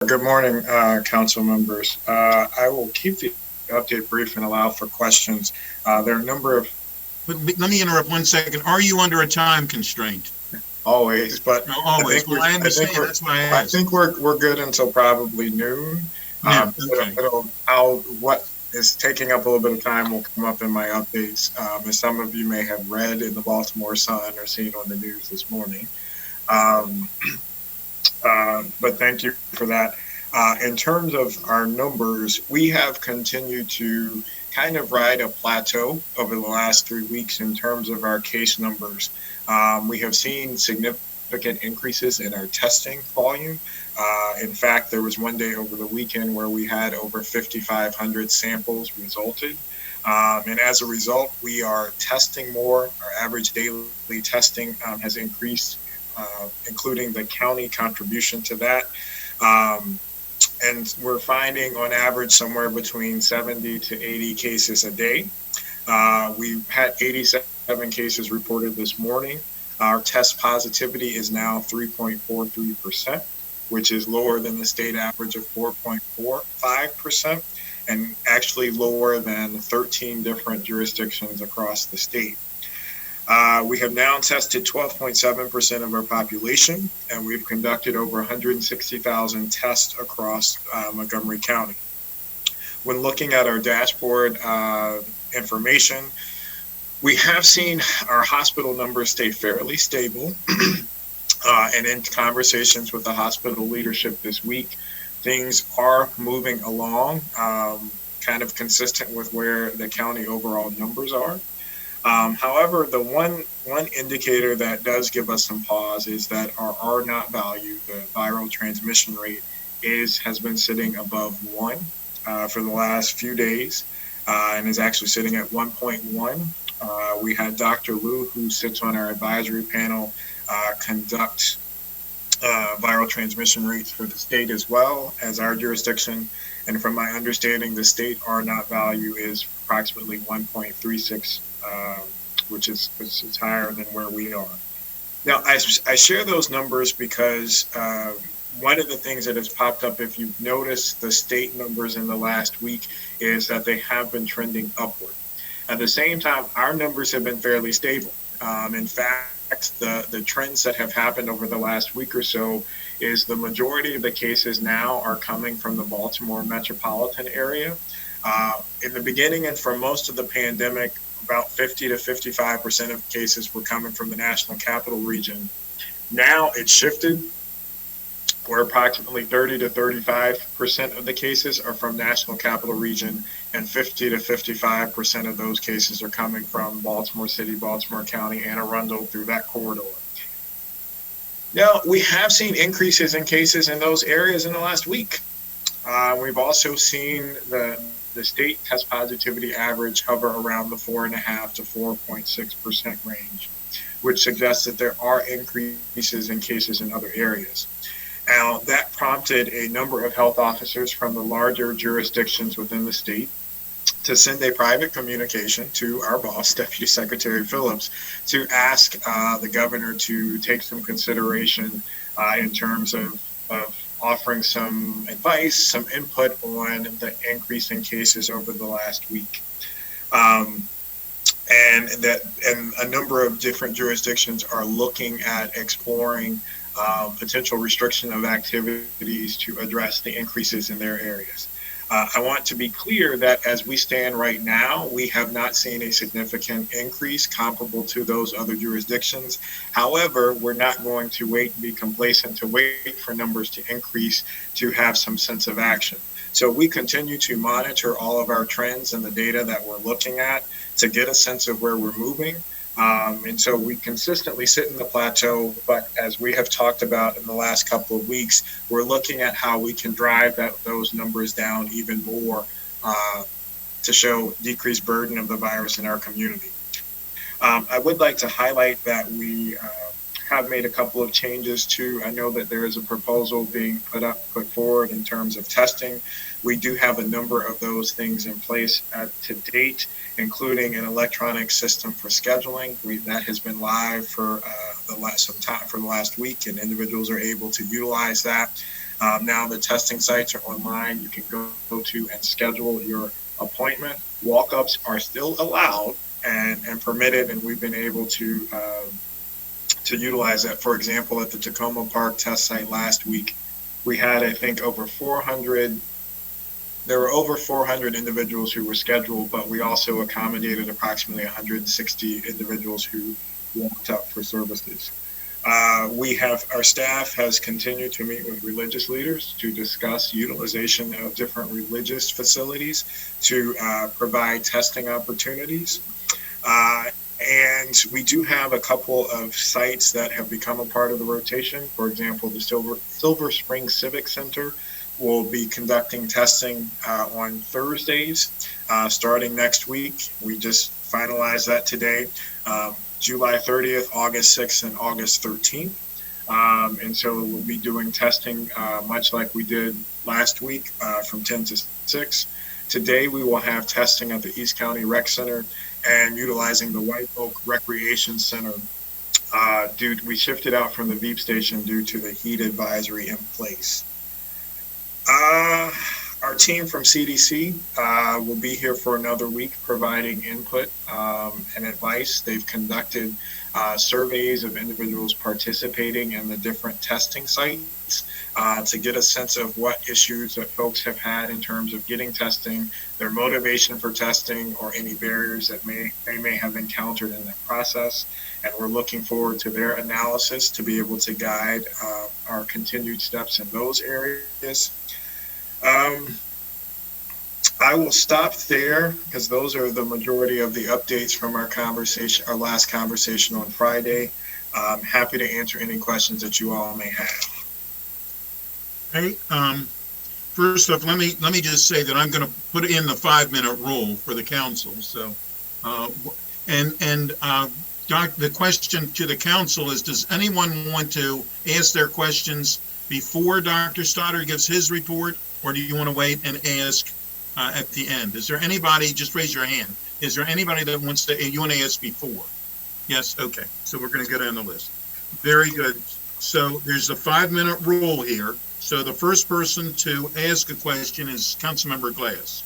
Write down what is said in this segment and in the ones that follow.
Good morning, council members. I will keep the update brief and allow for questions. There are a number of Let me interrupt 1 second. Are you under a time constraint? always, but No, always. Well, I understand. That's why I I asked. think we're good until probably noon. No, okay. What is taking up a little bit of time will come up in my updates, as some of you may have read in the Baltimore Sun or seen on the news this morning. Um, but thank you for that. In terms of our numbers, we have continued to kind of ride a plateau over the last 3 weeks in terms of our case numbers. We have seen significant increases in our testing volume. In fact, there was one day over the weekend where we had over 5,500 samples resulted. And as a result, we are testing more. Our average daily testing has increased, including the county contribution to that. Um, and we're finding on average somewhere between 70 to 80 cases a day. We've had 87 cases reported this morning. Our test positivity is now 3.43%, which is lower than the state average of 4.45%, and actually lower than 13 different jurisdictions across the state. We have now tested 12.7% of our population, and we've conducted over 160,000 tests across Montgomery County. When looking at our dashboard information, we have seen our hospital numbers stay fairly stable. And in conversations with the hospital leadership this week, things are moving along, kind of consistent with where the county overall numbers are. However, the one indicator that does give us some pause is that our R naught value, the viral transmission rate, has been sitting above 1 for the last few days, and is actually sitting at 1.1. We had Dr. Liu, who sits on our advisory panel, conduct viral transmission rates for the state as well as our jurisdiction. And from my understanding, the state R naught value is approximately 1.36, which is higher than where we are. Now, I share those numbers because one of the things that has popped up, if you've noticed the state numbers in the last week, is that they have been trending upward. At the same time, our numbers have been fairly stable. In fact, the trends that have happened over the last week or so is the majority of the cases now are coming from the Baltimore metropolitan area. In the beginning and for most of the pandemic, about 50 to 55% of cases were coming from the National Capital Region. Now it's shifted, where approximately 30 to 35% of the cases are from National Capital Region, and 50 to 55% of those cases are coming from Baltimore City, Baltimore County, Anne Arundel, through that corridor. Now, we have seen increases in cases in those areas in the last week. We've also seen the state test positivity average hover around the 4.5 to 4.6% range, which suggests that there are increases in cases in other areas. Now, that prompted a number of health officers from the larger jurisdictions within the state to send a private communication to our boss, Deputy Secretary Phillips, to ask the governor to take some consideration in terms of offering some advice, some input on the increase in cases over the last week. And a number of different jurisdictions are looking at exploring potential restriction of activities to address the increases in their areas. I want to be clear that as we stand right now, we have not seen a significant increase comparable to those other jurisdictions. However, we're not going to wait and be complacent to wait for numbers to increase to have some sense of action. So we continue to monitor all of our trends and the data that we're looking at to get a sense of where we're moving. And so we consistently sit in the plateau, but as we have talked about in the last couple of weeks, we're looking at how we can drive those numbers down even more to show decreased burden of the virus in our community. I would like to highlight that we have made a couple of changes to, I know that there is a proposal being put forward in terms of testing. We do have a number of those things in place to date, including an electronic system for scheduling. That has been live for the last week, and individuals are able to utilize that. Now the testing sites are online. You can go to and schedule your appointment. Walk-ups are still allowed and permitted, and we've been able to utilize that. For example, at the Tacoma Park test site last week, we had, I think, over 400. There were over 400 individuals who were scheduled, but we also accommodated approximately 160 individuals who walked up for services. Our staff has continued to meet with religious leaders to discuss utilization of different religious facilities to provide testing opportunities. And we do have a couple of sites that have become a part of the rotation. For example, the Silver Spring Civic Center will be conducting testing on Thursdays starting next week. We just finalized that today. July 30th, August 6th, and August 13th. And so we'll be doing testing much like we did last week from 10 to 6. Today we will have testing at the East County Rec Center and utilizing the White Oak Recreation Center. We shifted out from the Veep station due to the heat advisory in place. Our team from CDC will be here for another week providing input and advice. They've conducted surveys of individuals participating in the different testing sites to get a sense of what issues that folks have had in terms of getting testing, their motivation for testing, or any barriers that they may have encountered in that process. And we're looking forward to their analysis to be able to guide our continued steps in those areas. I will stop there because those are the majority of the updates from our last conversation on Friday. I'm happy to answer any questions that you all may have. Hey, first off, let me just say that I'm going to put in the 5-minute rule for the council. So, the question to the council is: does anyone want to ask their questions before Dr. Stoddard gives his report, or do you want to wait and ask at the end? Is there anybody? Just raise your hand. Is there anybody that wants to? You want to ask before? Yes. Okay. So we're going to go down the list. Very good. So there's a 5-minute rule here. So the first person to ask a question is Councilmember Glass.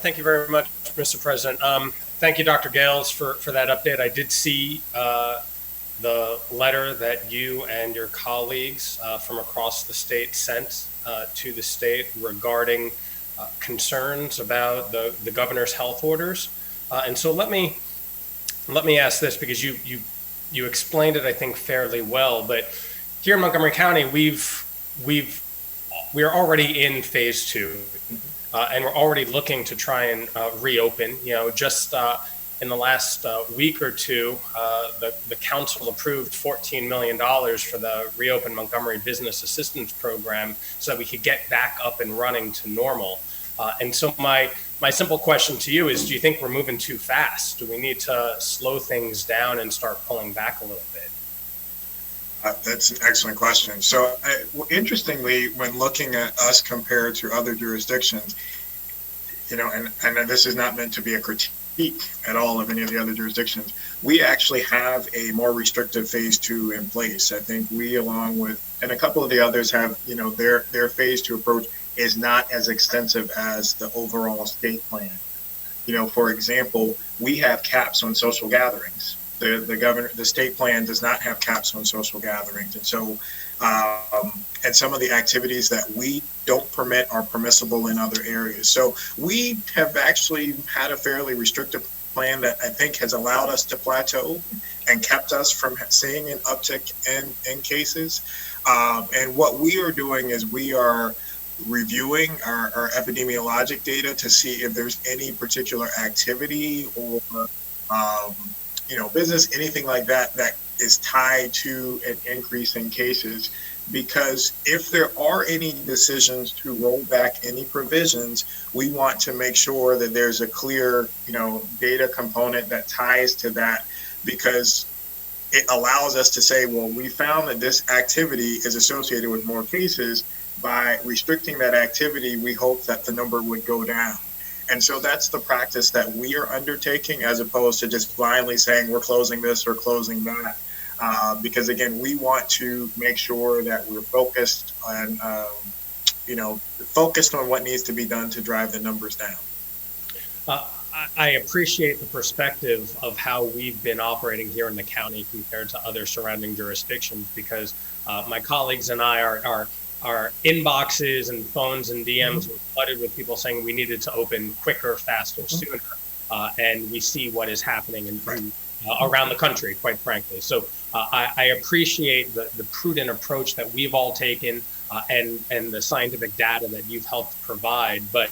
Thank you very much, Mr. President. Thank you, Dr. Gales, for that update. I did see the letter that you and your colleagues from across the state sent to the state regarding concerns about the governor's health orders. And so let me ask this, because you explained it, I think, fairly well. But here in Montgomery County, we're already in phase 2, and we're already looking to try and reopen. Just in the last week or two, the council approved $14 million for the Reopen Montgomery Business Assistance Program so that we could get back up and running to normal. And so my simple question to you is, do you think we're moving too fast? Do we need to slow things down and start pulling back a little bit? That's an excellent question. So interestingly, when looking at us compared to other jurisdictions, and this is not meant to be a critique at all of any of the other jurisdictions, we actually have a more restrictive phase 2 in place. I think we, along with, and a couple of the others have, their phase 2 approach is not as extensive as the overall state plan. For example, we have caps on social gatherings. The state plan does not have caps on social gatherings. And so, and some of the activities that we don't permit are permissible in other areas. So we have actually had a fairly restrictive plan that I think has allowed us to plateau and kept us from seeing an uptick in cases. And what we are doing is we are reviewing our epidemiologic data to see if there's any particular activity or business, anything like that is tied to an increase in cases. Because if there are any decisions to roll back any provisions, we want to make sure that there's a clear, data component that ties to that, because it allows us to say, well, we found that this activity is associated with more cases. By restricting that activity, we hope that the number would go down. And so that's the practice that we are undertaking, as opposed to just blindly saying we're closing this or closing that. because again, we want to make sure that we're focused on, focused on what needs to be done to drive the numbers down. I appreciate the perspective of how we've been operating here in the county compared to other surrounding jurisdictions, because my colleagues and I, our inboxes and phones and DMs were flooded with people saying we needed to open quicker, faster, sooner. And we see what is happening around the country, quite frankly. So I appreciate the prudent approach that we've all taken and the scientific data that you've helped provide. But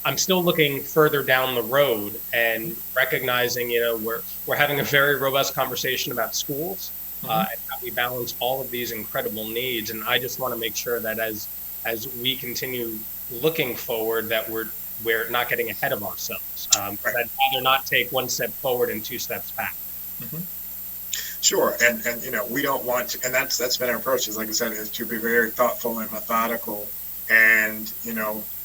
I'm still looking further down the road and recognizing, we're having a very robust conversation about schools and how we balance all of these incredible needs. And I just want to make sure that as we continue looking forward, that we're not getting ahead of ourselves. I'd rather not take one step forward and two steps back. Sure, and we don't want to, and that's been our approach. Is like I said, is to be very thoughtful and methodical. And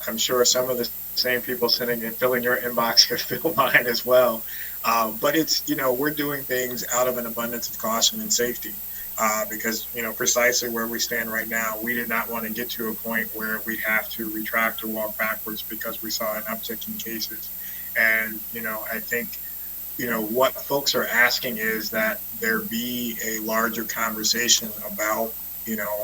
I'm sure some of the same people sitting and filling your inbox could fill mine as well. But it's we're doing things out of an abundance of caution and safety. Because precisely where we stand right now, we did not want to get to a point where we have to retract or walk backwards because we saw an uptick in cases. And I think what folks are asking is that there be a larger conversation about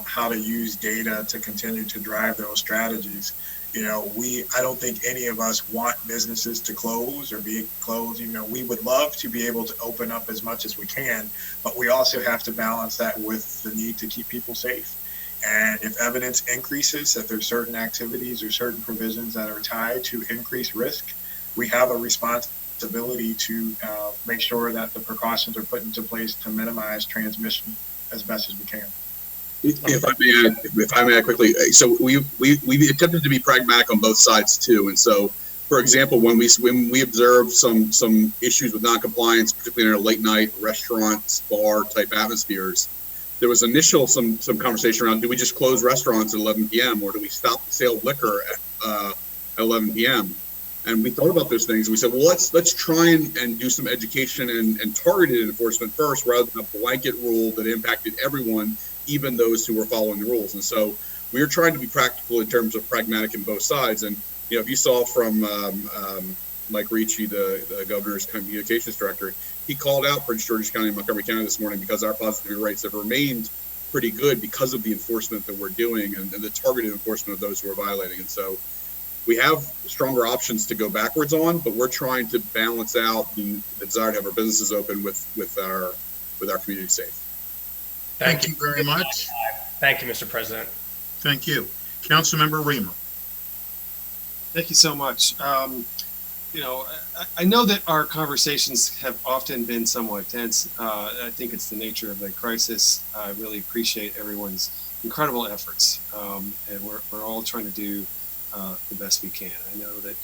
how to use data to continue to drive those strategies. I don't think any of us want businesses to close or be closed. We would love to be able to open up as much as we can, but we also have to balance that with the need to keep people safe. And if evidence increases that there's certain activities or certain provisions that are tied to increased risk, we have a responsibility to make sure that the precautions are put into place to minimize transmission as best as we can. If I may add quickly, so we attempted to be pragmatic on both sides too. And so, for example, when we observed some issues with noncompliance, particularly in our late night restaurants, bar type atmospheres, there was initial some conversation around: do we just close restaurants at 11 p.m. or do we stop the sale of liquor at 11 p.m. And we thought about those things. We said, well, let's try and do some education and targeted enforcement first, rather than a blanket rule that impacted everyone, even those who were following the rules. And so we are trying to be practical in terms of pragmatic in both sides. And if you saw from Mike Ricci, the governor's communications director, he called out Prince George's County and Montgomery County this morning because our positivity rates have remained pretty good because of the enforcement that we're doing and the targeted enforcement of those who are violating. And so we have stronger options to go backwards on, but we're trying to balance out the desire to have our businesses open with our community safe. Thank you very much. Thank you, Mr. President. Thank you. Councilmember Reamer. Thank you so much. I know that our conversations have often been somewhat tense. I think it's the nature of the crisis. I really appreciate everyone's incredible efforts, and we're all trying to do the best we can. I know that,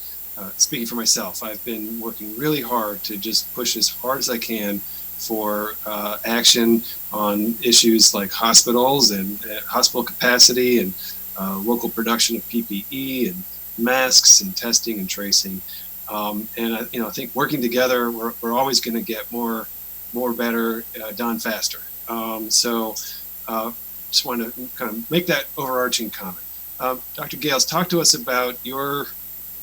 speaking for myself, I've been working really hard to just push as hard as I can for action on issues like hospitals and hospital capacity and local production of PPE and masks and testing and tracing. And I think working together, we're always going to get more better done faster. So just want to kind of make that overarching comment. Dr. Gales, talk to us about your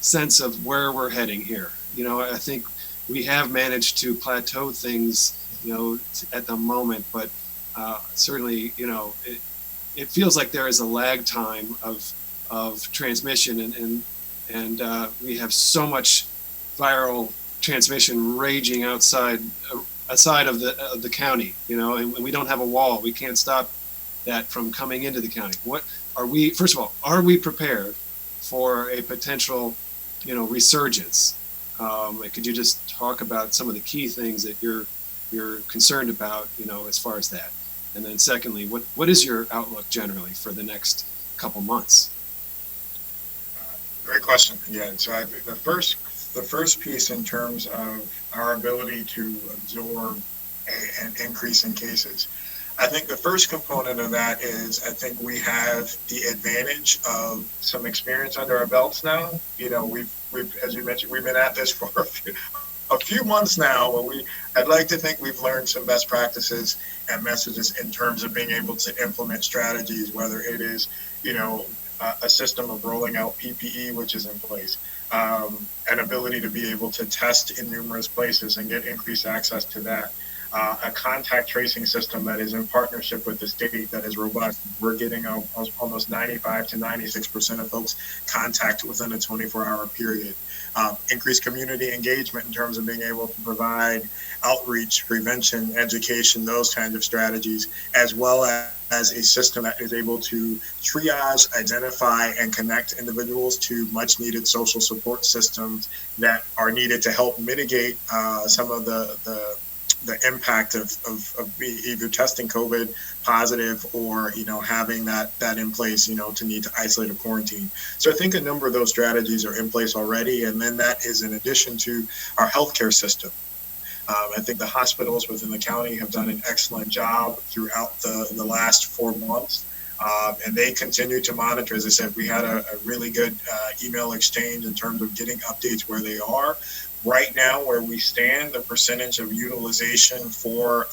sense of where we're heading here. I think we have managed to plateau things, at the moment, but certainly, it feels like there is a lag time of transmission, and we have so much viral transmission raging outside of the county, and we don't have a wall. We can't stop that from coming into the county. First of all, are we prepared for a potential, resurgence? Could you just talk about some of the key things that you're concerned about, as far as that? And then secondly, what is your outlook generally for the next couple months? Great question. Yeah. So the first piece in terms of our ability to absorb an increase in cases, I think the first component of that is I think we have the advantage of some experience under our belts now. We've as you mentioned, we've been at this for a few months now, I'd like to think we've learned some best practices and messages in terms of being able to implement strategies, whether it is, a system of rolling out PPE, which is in place, an ability to be able to test in numerous places and get increased access to that. A contact tracing system that is in partnership with the state that is robust. We're getting almost 95 to 96% of folks contact within a 24-hour period. Increased community engagement in terms of being able to provide outreach, prevention, education, those kinds of strategies, as well as a system that is able to triage, identify, and connect individuals to much needed social support systems that are needed to help mitigate some of the impact of either testing COVID positive or, having that in place, to need to isolate or quarantine. So I think a number of those strategies are in place already. And then that is in addition to our healthcare system. I think the hospitals within the county have done an excellent job throughout the last 4 months. And they continue to monitor. As I said, we had a really good email exchange in terms of getting updates where they are. Right now, where we stand, the percentage of utilization for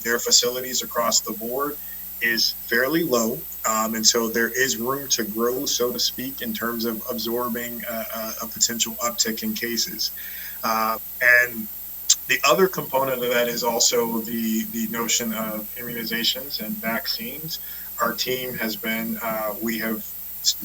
their facilities across the board is fairly low. And so there is room to grow, so to speak, in terms of absorbing a potential uptick in cases. And the other component of that is also the notion of immunizations and vaccines. Our team has been, we have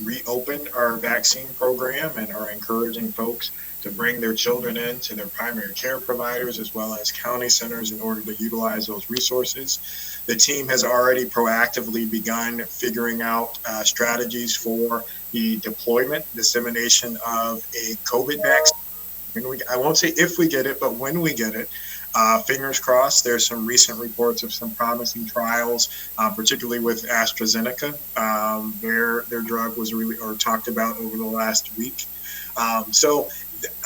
reopened our vaccine program and are encouraging folks to bring their children in to their primary care providers as well as county centers in order to utilize those resources. The team has already proactively begun figuring out strategies for the deployment, dissemination of a COVID vaccine. I won't say if we get it, but when we get it. Fingers crossed. There's some recent reports of some promising trials, particularly with AstraZeneca. Their drug was really talked about over the last week. So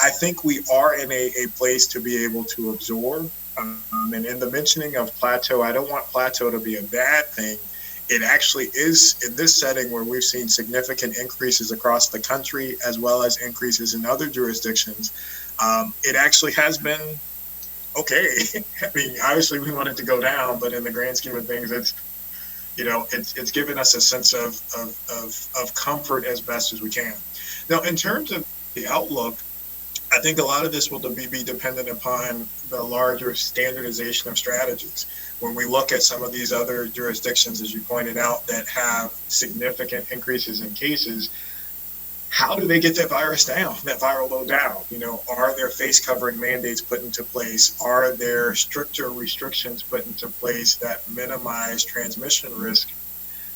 I think we are in a place to be able to absorb. And in the mentioning of plateau, I don't want plateau to be a bad thing. It actually is in this setting where we've seen significant increases across the country as well as increases in other jurisdictions. It actually has been okay. I mean, obviously we want it to go down, but in the grand scheme of things, it's given us a sense of comfort as best as we can. Now, in terms of the outlook, I think a lot of this will be dependent upon the larger standardization of strategies. When we look at some of these other jurisdictions, as you pointed out, that have significant increases in cases, how do they get that virus down, that viral load down? Are there face covering mandates put into place? Are there stricter restrictions put into place that minimize transmission risk?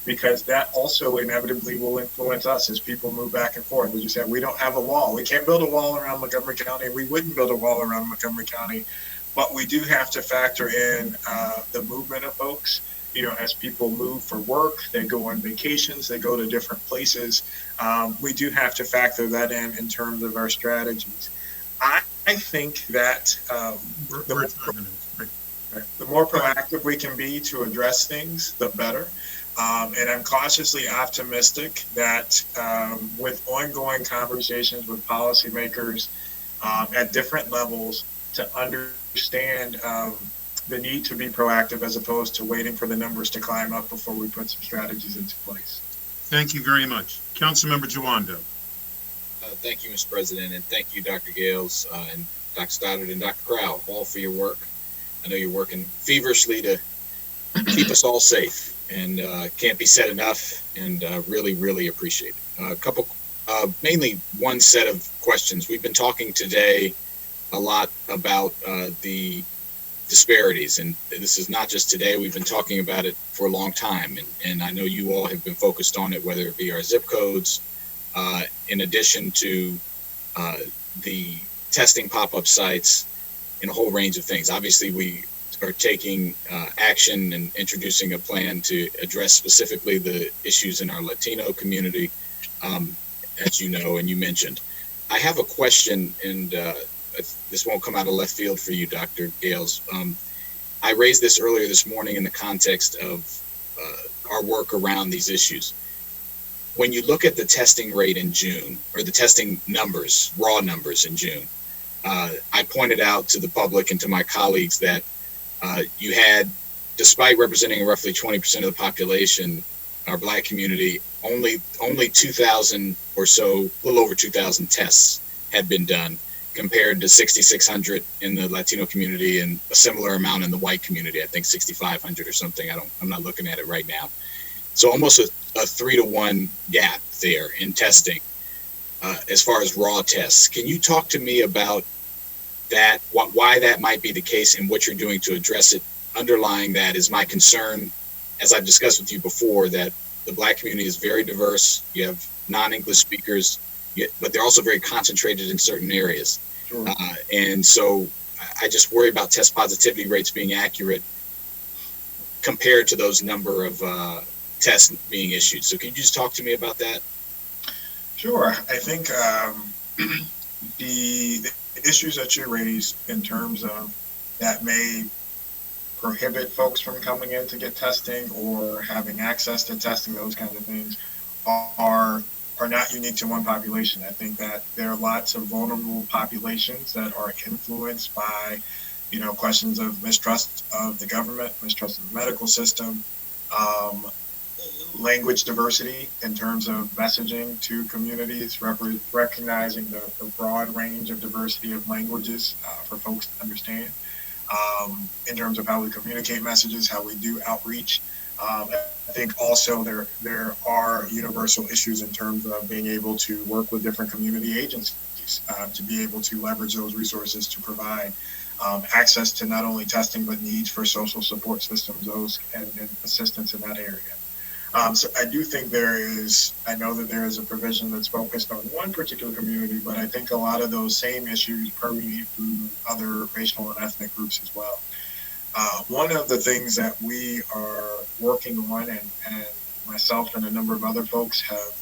Because that also inevitably will influence us as people move back and forth. As you said, we don't have a wall. We can't build a wall around Montgomery County. We wouldn't build a wall around Montgomery County, but we do have to factor in the movement of folks. As people move for work, they go on vacations, they go to different places. We do have to factor that in terms of our strategies. I think that the more proactive we can be to address things, the better. And I'm cautiously optimistic that with ongoing conversations with policymakers at different levels to understand the need to be proactive as opposed to waiting for the numbers to climb up before we put some strategies into place. Thank you very much. Councilmember Jawando. Thank you, Mr. President, and thank you, Dr. Gales, and Dr. Stoddard, and Dr. Crowell, all for your work. I know you're working feverishly to keep us all safe, and can't be said enough, and really, really appreciate it. Mainly one set of questions. We've been talking today a lot about the disparities, and this is not just today. We've been talking about it for a long time, and I know you all have been focused on it, whether it be our zip codes, in addition to the testing pop-up sites, and a whole range of things. Obviously, we are taking action and introducing a plan to address specifically the issues in our Latino community, as you know and you mentioned. I have a question, and this won't come out of left field for you, Dr. Gales. I raised this earlier this morning in the context of our work around these issues. When you look at the testing rate in June, or the testing numbers, raw numbers in June, I pointed out to the public and to my colleagues that you had, despite representing roughly 20% of the population, our Black community, only 2,000 or so, a little over 2,000 tests had been done, compared to 6,600 in the Latino community and a similar amount in the white community. I think 6,500 or something. I'm not looking at it right now. So almost a 3-to-1 gap there in testing as far as raw tests. Can you talk to me about that, why that might be the case and what you're doing to address it? Underlying that is my concern, as I've discussed with you before, that the Black community is very diverse. You have non-English speakers, but they're also very concentrated in certain areas. Sure. And so I just worry about test positivity rates being accurate compared to those number of tests being issued. So can you just talk to me about that? Sure. I think the issues that you raised in terms of that may prohibit folks from coming in to get testing or having access to testing, those kinds of things are not unique to one population. I think that there are lots of vulnerable populations that are influenced by, questions of mistrust of the government, mistrust of the medical system, language diversity in terms of messaging to communities, recognizing the broad range of diversity of languages for folks to understand. In terms of how we communicate messages, how we do outreach. I think also there are universal issues in terms of being able to work with different community agencies to be able to leverage those resources to provide access to not only testing but needs for social support systems, those and assistance in that area. So I do think I know that there is a provision that's focused on one particular community, but I think a lot of those same issues permeate through other racial and ethnic groups as well. One of the things that we are working on, and myself and a number of other folks have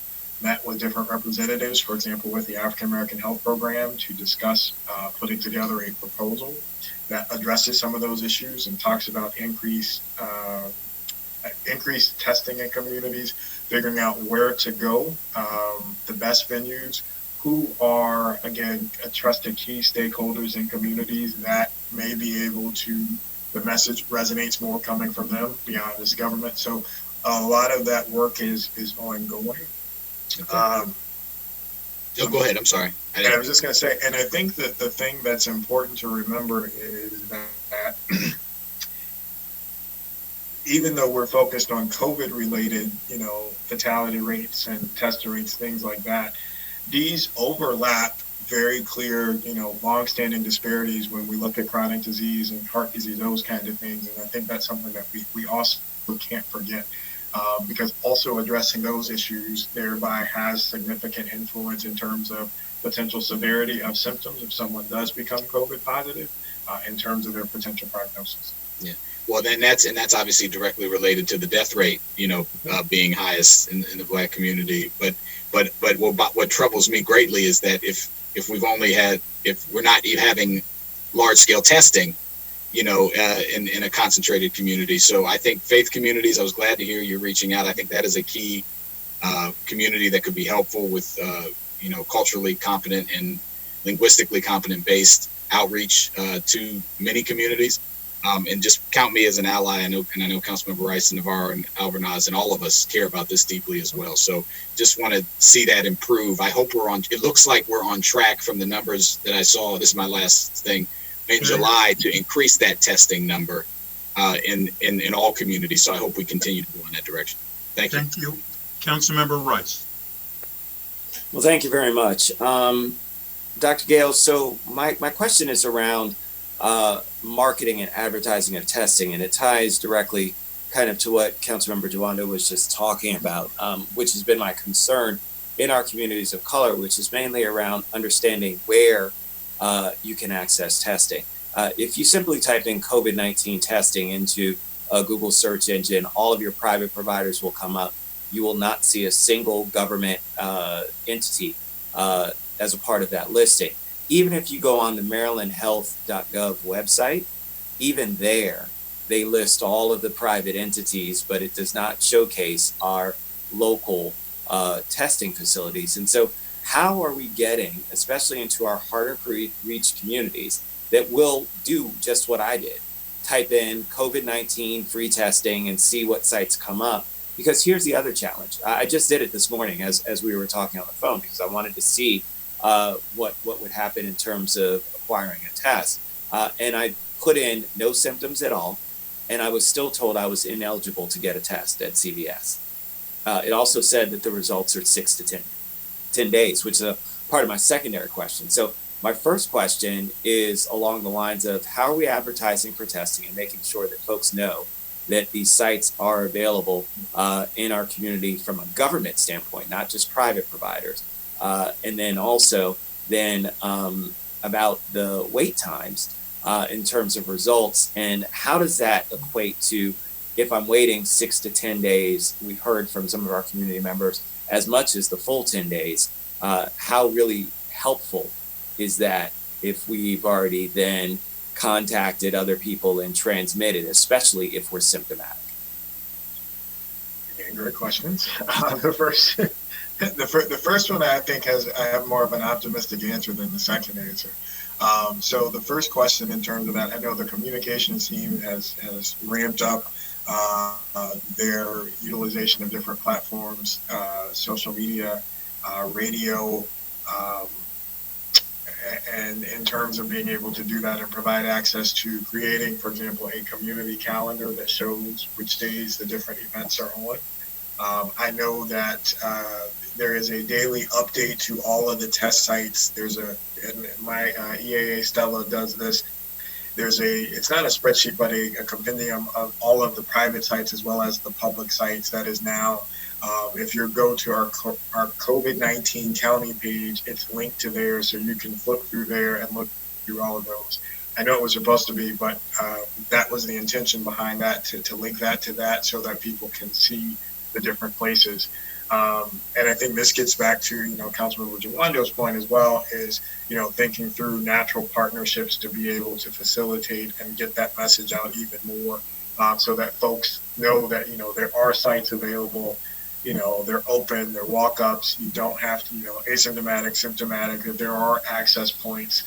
met with different representatives, for example, with the African American Health Program to discuss putting together a proposal that addresses some of those issues and talks about increased testing in communities, figuring out where to go, the best venues, who are, again, trusted key stakeholders in communities that may be able to, the message resonates more coming from them beyond this government. So a lot of that work is ongoing. Okay. Go ahead. I'm sorry. I was just going to say, and I think that the thing that's important to remember is that even though we're focused on COVID-related, fatality rates and test rates, things like that, these overlap very clear, long-standing disparities when we look at chronic disease and heart disease, those kinds of things. And I think that's something that we also can't forget, because also addressing those issues thereby has significant influence in terms of potential severity of symptoms if someone does become COVID positive, in terms of their potential prognosis. Yeah. Well, then that's obviously directly related to the death rate, being highest in the Black community. But what troubles me greatly is that if we're not even having large scale testing, in a concentrated community. So I think faith communities, I was glad to hear you're reaching out. I think that is a key community that could be helpful with, culturally competent and linguistically competent based outreach to many communities. And just count me as an ally. I know Councilmember Rice and Navarro and Alvarez and all of us care about this deeply as well. So just want to see that improve. I hope it looks like we're on track from the numbers that I saw. This is my last thing in July to increase that testing number in all communities. So I hope we continue to go in that direction. Thank you. Thank you. Councilmember Rice. Well, thank you very much. Dr. Gale, so my question is around marketing and advertising of testing, and it ties directly kind of to what Councilmember Duwando was just talking about, which has been my concern in our communities of color, which is mainly around understanding where you can access testing. If you simply type in COVID-19 testing into a Google search engine, all of your private providers will come up. You will not see a single government entity as a part of that listing. Even if you go on the marylandhealth.gov website, even there, they list all of the private entities, but it does not showcase our local testing facilities. And so how are we getting, especially into our harder to reach communities, that will do just what I did? Type in COVID-19 free testing and see what sites come up. Because here's the other challenge. I just did it this morning as we were talking on the phone, because I wanted to see what would happen in terms of acquiring a test. And I put in no symptoms at all, and I was still told I was ineligible to get a test at CVS. It also said that the results are 6 to 10 days, which is a part of my secondary question. So my first question is along the lines of, how are we advertising for testing and making sure that folks know that these sites are available in our community from a government standpoint, not just private providers? And then also about the wait times in terms of results, and how does that equate to, if I'm waiting 6 to 10 days, we've heard from some of our community members as much as the full 10 days, how really helpful is that if we've already then contacted other people and transmitted, especially if we're symptomatic? Great questions. The first one I think I have more of an optimistic answer than the second answer. So the first question in terms of that, I know the communications team has ramped up their utilization of different platforms, social media, radio, and in terms of being able to do that and provide access to creating, for example, a community calendar that shows which days the different events are on. I know that there is a daily update to all of the test sites. And my EAA Stella does this. It's not a spreadsheet, but a compendium of all of the private sites as well as the public sites that is now, if you go to our COVID-19 county page, it's linked to there, so you can flip through there and look through all of those. I know it was supposed to be, but that was the intention behind that, to link that to that so that people can see the different places. And I think this gets back to, Councilmember Jawando's point as well, is, thinking through natural partnerships to be able to facilitate and get that message out even more, so that folks know that, there are sites available, they're open, they're walk-ups, you don't have to, asymptomatic, symptomatic, that there are access points,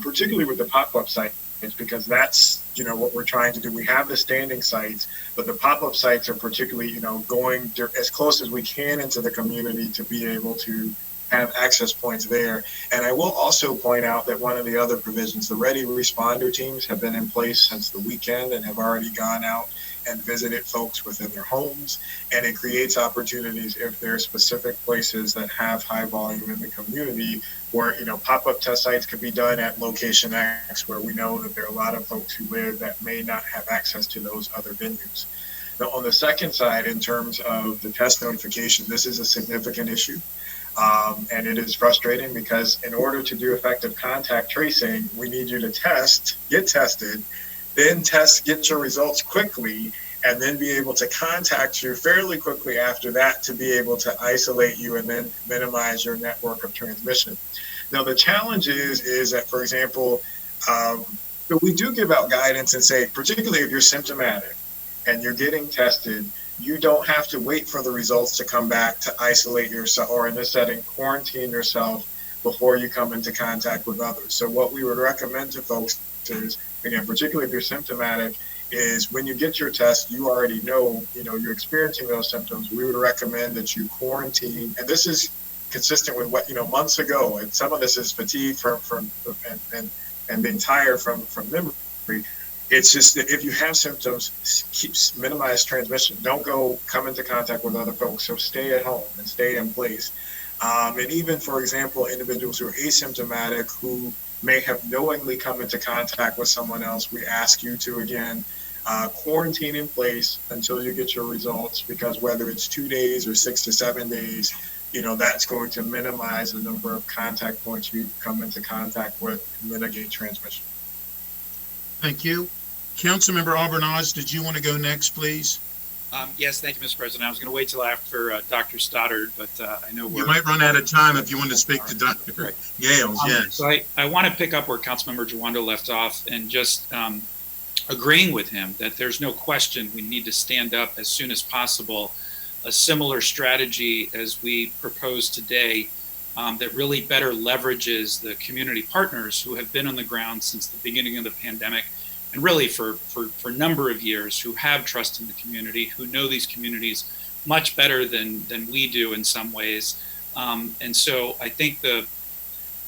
particularly with the pop-up sites, because that's, what we're trying to do. We have the standing sites, but the pop-up sites are particularly, going as close as we can into the community to be able to have access points there. And I will also point out that one of the other provisions, the ready responder teams have been in place since the weekend and have already gone out and visited folks within their homes. And it creates opportunities if there are specific places that have high volume in the community where, pop-up test sites could be done at location X, where we know that there are a lot of folks who live that may not have access to those other venues. Now, on the second side, in terms of the test notification, this is a significant issue. And it is frustrating because in order to do effective contact tracing, we need you to get tested, then get your results quickly, and then be able to contact you fairly quickly after that to be able to isolate you and then minimize your network of transmission. Now, the challenge is that, for example, we do give out guidance and say, particularly if you're symptomatic and you're getting tested, you don't have to wait for the results to come back to isolate yourself, or in this setting, quarantine yourself before you come into contact with others. So what we would recommend to folks is, again, particularly if you're symptomatic, is when you get your test, you already know, you're experiencing those symptoms. We would recommend that you quarantine, and this is consistent with what, months ago, and some of this is fatigue and being tired from memory. It's just that if you have symptoms, minimize transmission. Don't come into contact with other folks. So stay at home and stay in place. And even, for example, individuals who are asymptomatic who may have knowingly come into contact with someone else, we ask you to, again, quarantine in place until you get your results, because whether it's 2 days or 6 to 7 days, that's going to minimize the number of contact points you come into contact with and mitigate transmission. Thank you. Councilmember Albernaz, did you want to go next, please? Yes, thank you, Mr. President. I was going to wait till after Dr. Stoddard, but I know you might run out of time if you want to speak to Dr. Gales. Yes. So I want to pick up where Councilmember Jawando left off and just agreeing with him that there's no question we need to stand up as soon as possible a similar strategy as we propose today that really better leverages the community partners who have been on the ground since the beginning of the pandemic, and really for a number of years, who have trust in the community, who know these communities much better than we do in some ways. And so I think the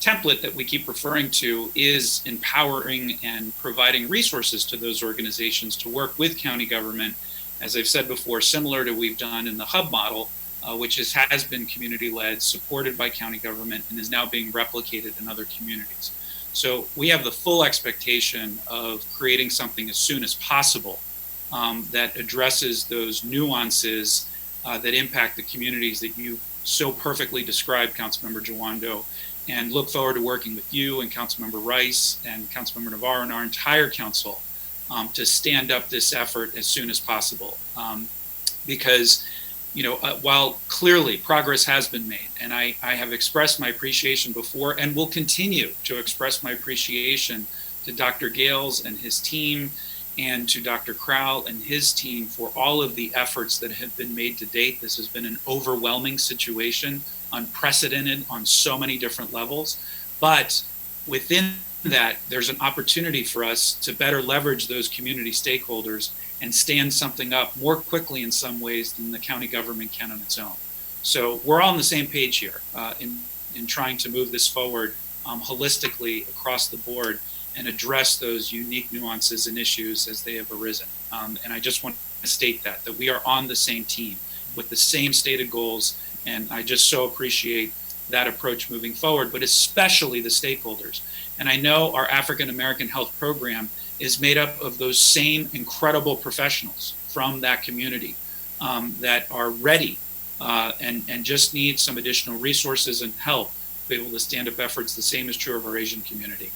template that we keep referring to is empowering and providing resources to those organizations to work with county government, as I've said before, similar to we've done in the hub model, which has been community-led, supported by county government, and is now being replicated in other communities. So we have the full expectation of creating something as soon as possible that addresses those nuances that impact the communities that you so perfectly described, Councilmember Jawando, and look forward to working with you and Councilmember Rice and Councilmember Navarro and our entire council to stand up this effort as soon as possible. Because, while clearly progress has been made, and I have expressed my appreciation before and will continue to express my appreciation to Dr. Gales and his team and to Dr. Crowell and his team for all of the efforts that have been made to date. This has been an overwhelming situation, unprecedented on so many different levels. But within that, there's an opportunity for us to better leverage those community stakeholders and stand something up more quickly in some ways than the county government can on its own. So we're all on the same page here in trying to move this forward holistically across the board and address those unique nuances and issues as they have arisen. And I just want to state that we are on the same team with the same stated goals. And I just so appreciate that approach moving forward, but especially the stakeholders. And I know our African American Health Program is made up of those same incredible professionals from that community that are ready and just need some additional resources and help to be able to stand up efforts. The same is true of our Asian community.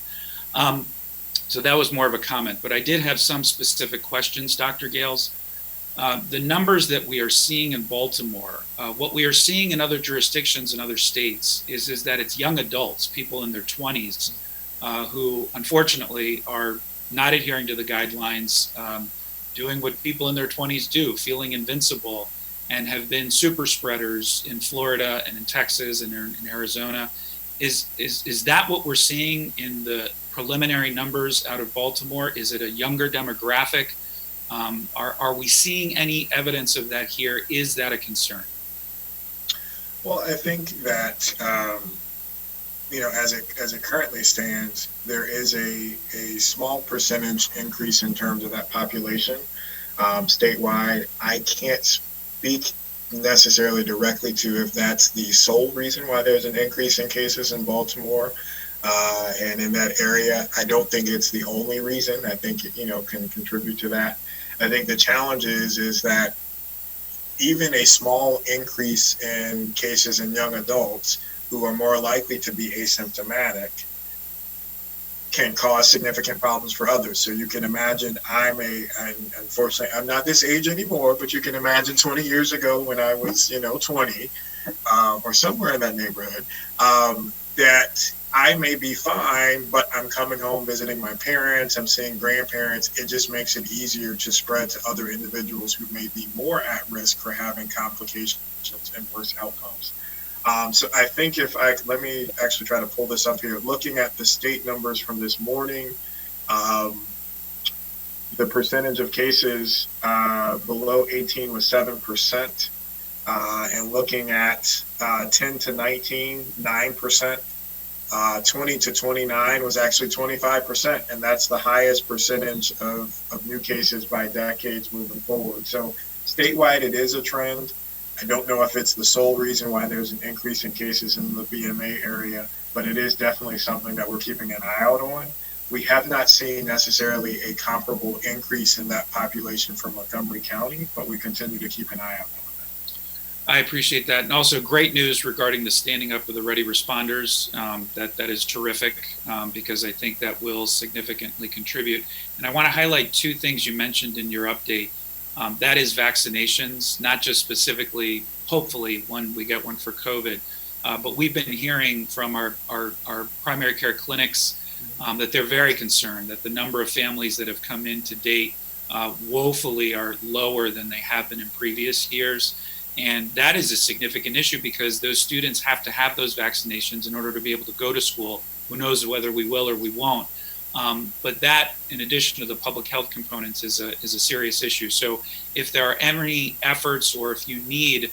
So that was more of a comment, but I did have some specific questions, Dr. Gales. The numbers that we are seeing in Baltimore, what we are seeing in other jurisdictions in other states is that it's young adults, people in their 20s, who unfortunately are not adhering to the guidelines, doing what people in their 20s do, feeling invincible, and have been super spreaders in Florida and in Texas and in Arizona. Is that what we're seeing in the preliminary numbers out of Baltimore? Is it a younger demographic? Are we seeing any evidence of that here? Is that a concern? Well, I think that as it currently stands, there is a small percentage increase in terms of that population statewide. I can't speak necessarily directly to if that's the sole reason why there's an increase in cases in Baltimore and in that area. I don't think it's the only reason. I think it can contribute to that. I think the challenge is that even a small increase in cases in young adults who are more likely to be asymptomatic can cause significant problems for others. So you can imagine, unfortunately, I'm not this age anymore, but you can imagine 20 years ago when I was, 20 or somewhere in that neighborhood, that I may be fine, but I'm coming home visiting my parents, I'm seeing grandparents. It just makes it easier to spread to other individuals who may be more at risk for having complications and worse outcomes. So I think let me actually try to pull this up here. Looking at the state numbers from this morning, the percentage of cases below 18 was 7%. And looking at 10 to 19, 9%. 20 to 29 was actually 25%, and that's the highest percentage of new cases by decades moving forward. So statewide, it is a trend. I don't know if it's the sole reason why there's an increase in cases in the BMA area, but it is definitely something that we're keeping an eye out on. We have not seen necessarily a comparable increase in that population from Montgomery County, but we continue to keep an eye out on it. I appreciate that. And also great news regarding the standing up of the ready responders. That is terrific because I think that will significantly contribute. And I want to highlight two things you mentioned in your update. That is vaccinations, not just specifically, hopefully, when we get one for COVID, but we've been hearing from our primary care clinics that they're very concerned that the number of families that have come in to date woefully are lower than they have been in previous years. And that is a significant issue because those students have to have those vaccinations in order to be able to go to school. Who knows whether we will or we won't. But that, in addition to the public health components, is a serious issue. So if there are any efforts or if you need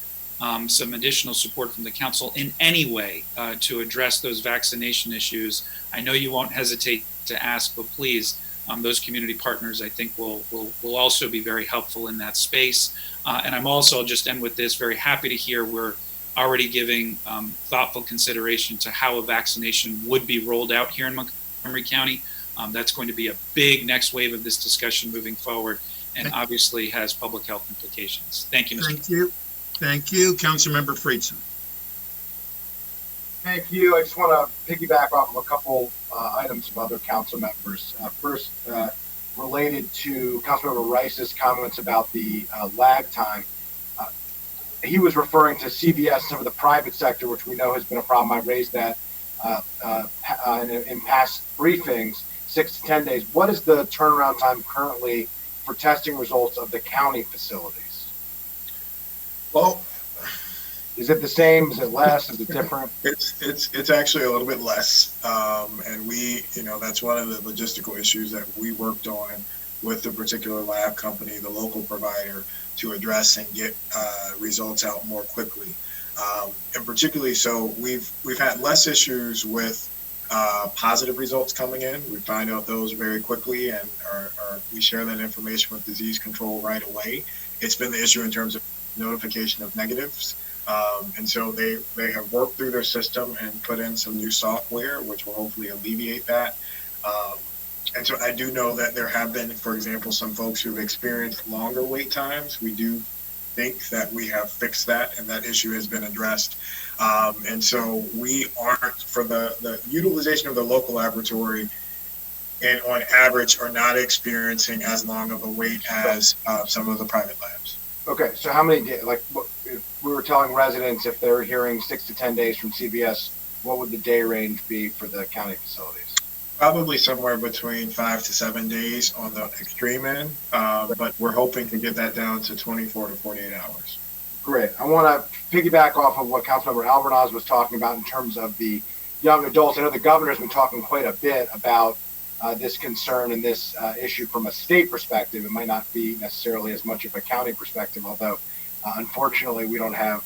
some additional support from the council in any way to address those vaccination issues, I know you won't hesitate to ask, but please, those community partners, I think, will also be very helpful in that space. And I'm also, I'll just end with this, very happy to hear we're already giving thoughtful consideration to how a vaccination would be rolled out here in Montgomery County. That's going to be a big next wave of this discussion moving forward, and obviously has public health implications. Thank you, Mr. Thank you. Thank you. Councilmember Friedson. Thank you. I just want to piggyback off of a couple items of other council members. First, related to Councilmember Rice's comments about the lag time. He was referring to CVS and some of the private sector, which we know has been a problem. I raised that in past briefings, 6 to 10 days. What is the turnaround time currently for testing results of the county facilities? Well, is it the same? Is it less? Is it different? It's actually a little bit less, and we, that's one of the logistical issues that we worked on with the particular lab company, the local provider, to address and get results out more quickly. And particularly, so we've had less issues with positive results coming in. We find out those very quickly, and we share that information with disease control right away. It's been the issue in terms of notification of negatives. And so they have worked through their system and put in some new software, which will hopefully alleviate that. And so I do know that there have been, for example, some folks who've experienced longer wait times. We do think that we have fixed that, and that issue has been addressed. And so we aren't, for the utilization of the local laboratory, and on average are not experiencing as long of a wait as some of the private labs. Okay, so how many days, like if we were telling residents if they're hearing 6 to 10 days from CVS, what would the day range be for the county facilities? Probably somewhere between 5 to 7 days on the extreme end, but we're hoping to get that down to 24 to 48 hours. Great. I want to piggyback off of what Councilmember Alvarez was talking about in terms of the young adults. I know the governor's been talking quite a bit about this concern and this issue from a state perspective. It might not be necessarily as much of a county perspective, although unfortunately we don't have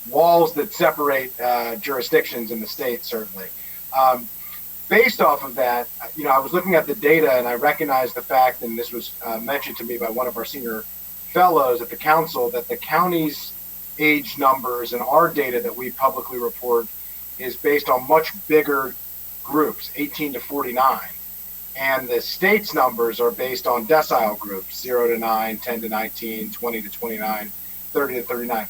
walls that separate jurisdictions in the state, certainly. Based off of that, I was looking at the data and I recognized the fact, and this was mentioned to me by one of our senior fellows at the council, that the county's age numbers and our data that we publicly report is based on much bigger groups, 18 to 49. And the state's numbers are based on decile groups, 0 to 9, 10 to 19, 20 to 29, 30 to 39.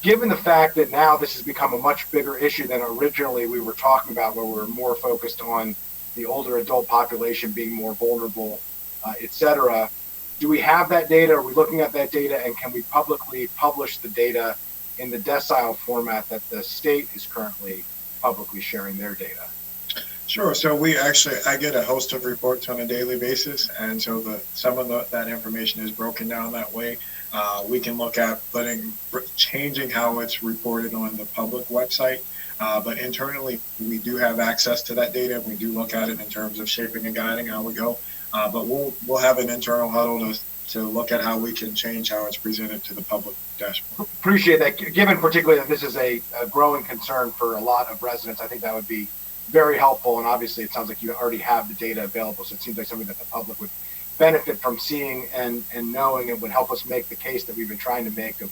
Given the fact that now this has become a much bigger issue than originally we were talking about, where we're more focused on the older adult population being more vulnerable, et cetera, do we have that data? Are we looking at that data? And can we publicly publish the data in the decile format that the state is currently publicly sharing their data? Sure. So I get a host of reports on a daily basis, and so some of that information is broken down that way. We can look at changing how it's reported on the public website, but internally we do have access to that data. We do look at it in terms of shaping and guiding how we go, but we'll have an internal huddle to look at how we can change how it's presented to the public dashboard. Appreciate that. Given particularly that this is a growing concern for a lot of residents, I think that would be very helpful. And obviously it sounds like you already have the data available, so it seems like something that the public would benefit from seeing and knowing. It would help us make the case that we've been trying to make of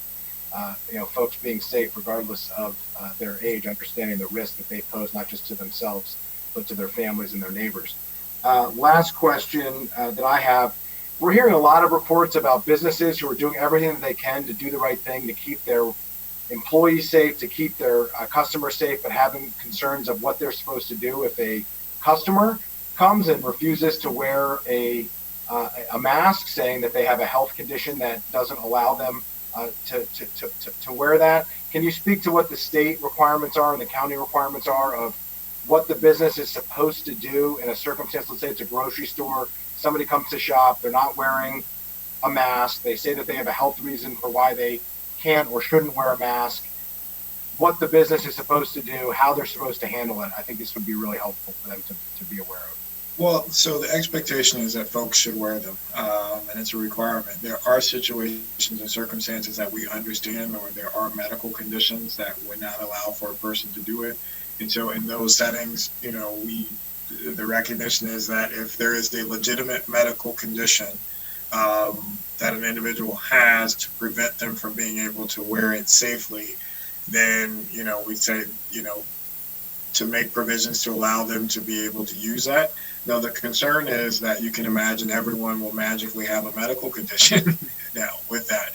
folks being safe regardless of their age, understanding the risk that they pose not just to themselves but to their families and their neighbors. Last question that I have: we're hearing a lot of reports about businesses who are doing everything that they can to do the right thing to keep their employees safe, to keep their customers safe, but having concerns of what they're supposed to do if a customer comes and refuses to wear a mask, saying that they have a health condition that doesn't allow them to wear that. Can you speak to what the state requirements are and the county requirements are of what the business is supposed to do in a circumstance? Let's say it's a grocery store, somebody comes to shop, they're not wearing a mask. They say that they have a health reason for why they can't or shouldn't wear a mask, what the business is supposed to do, how they're supposed to handle it. I think this would be really helpful for them to be aware of. Well, so the expectation is that folks should wear them, and it's a requirement. There are situations and circumstances that we understand, or there are medical conditions that would not allow for a person to do it. And so in those settings, the recognition is that if there is a legitimate medical condition that an individual has to prevent them from being able to wear it safely, then, we say, to make provisions to allow them to be able to use that. Now, the concern is that you can imagine everyone will magically have a medical condition now with that.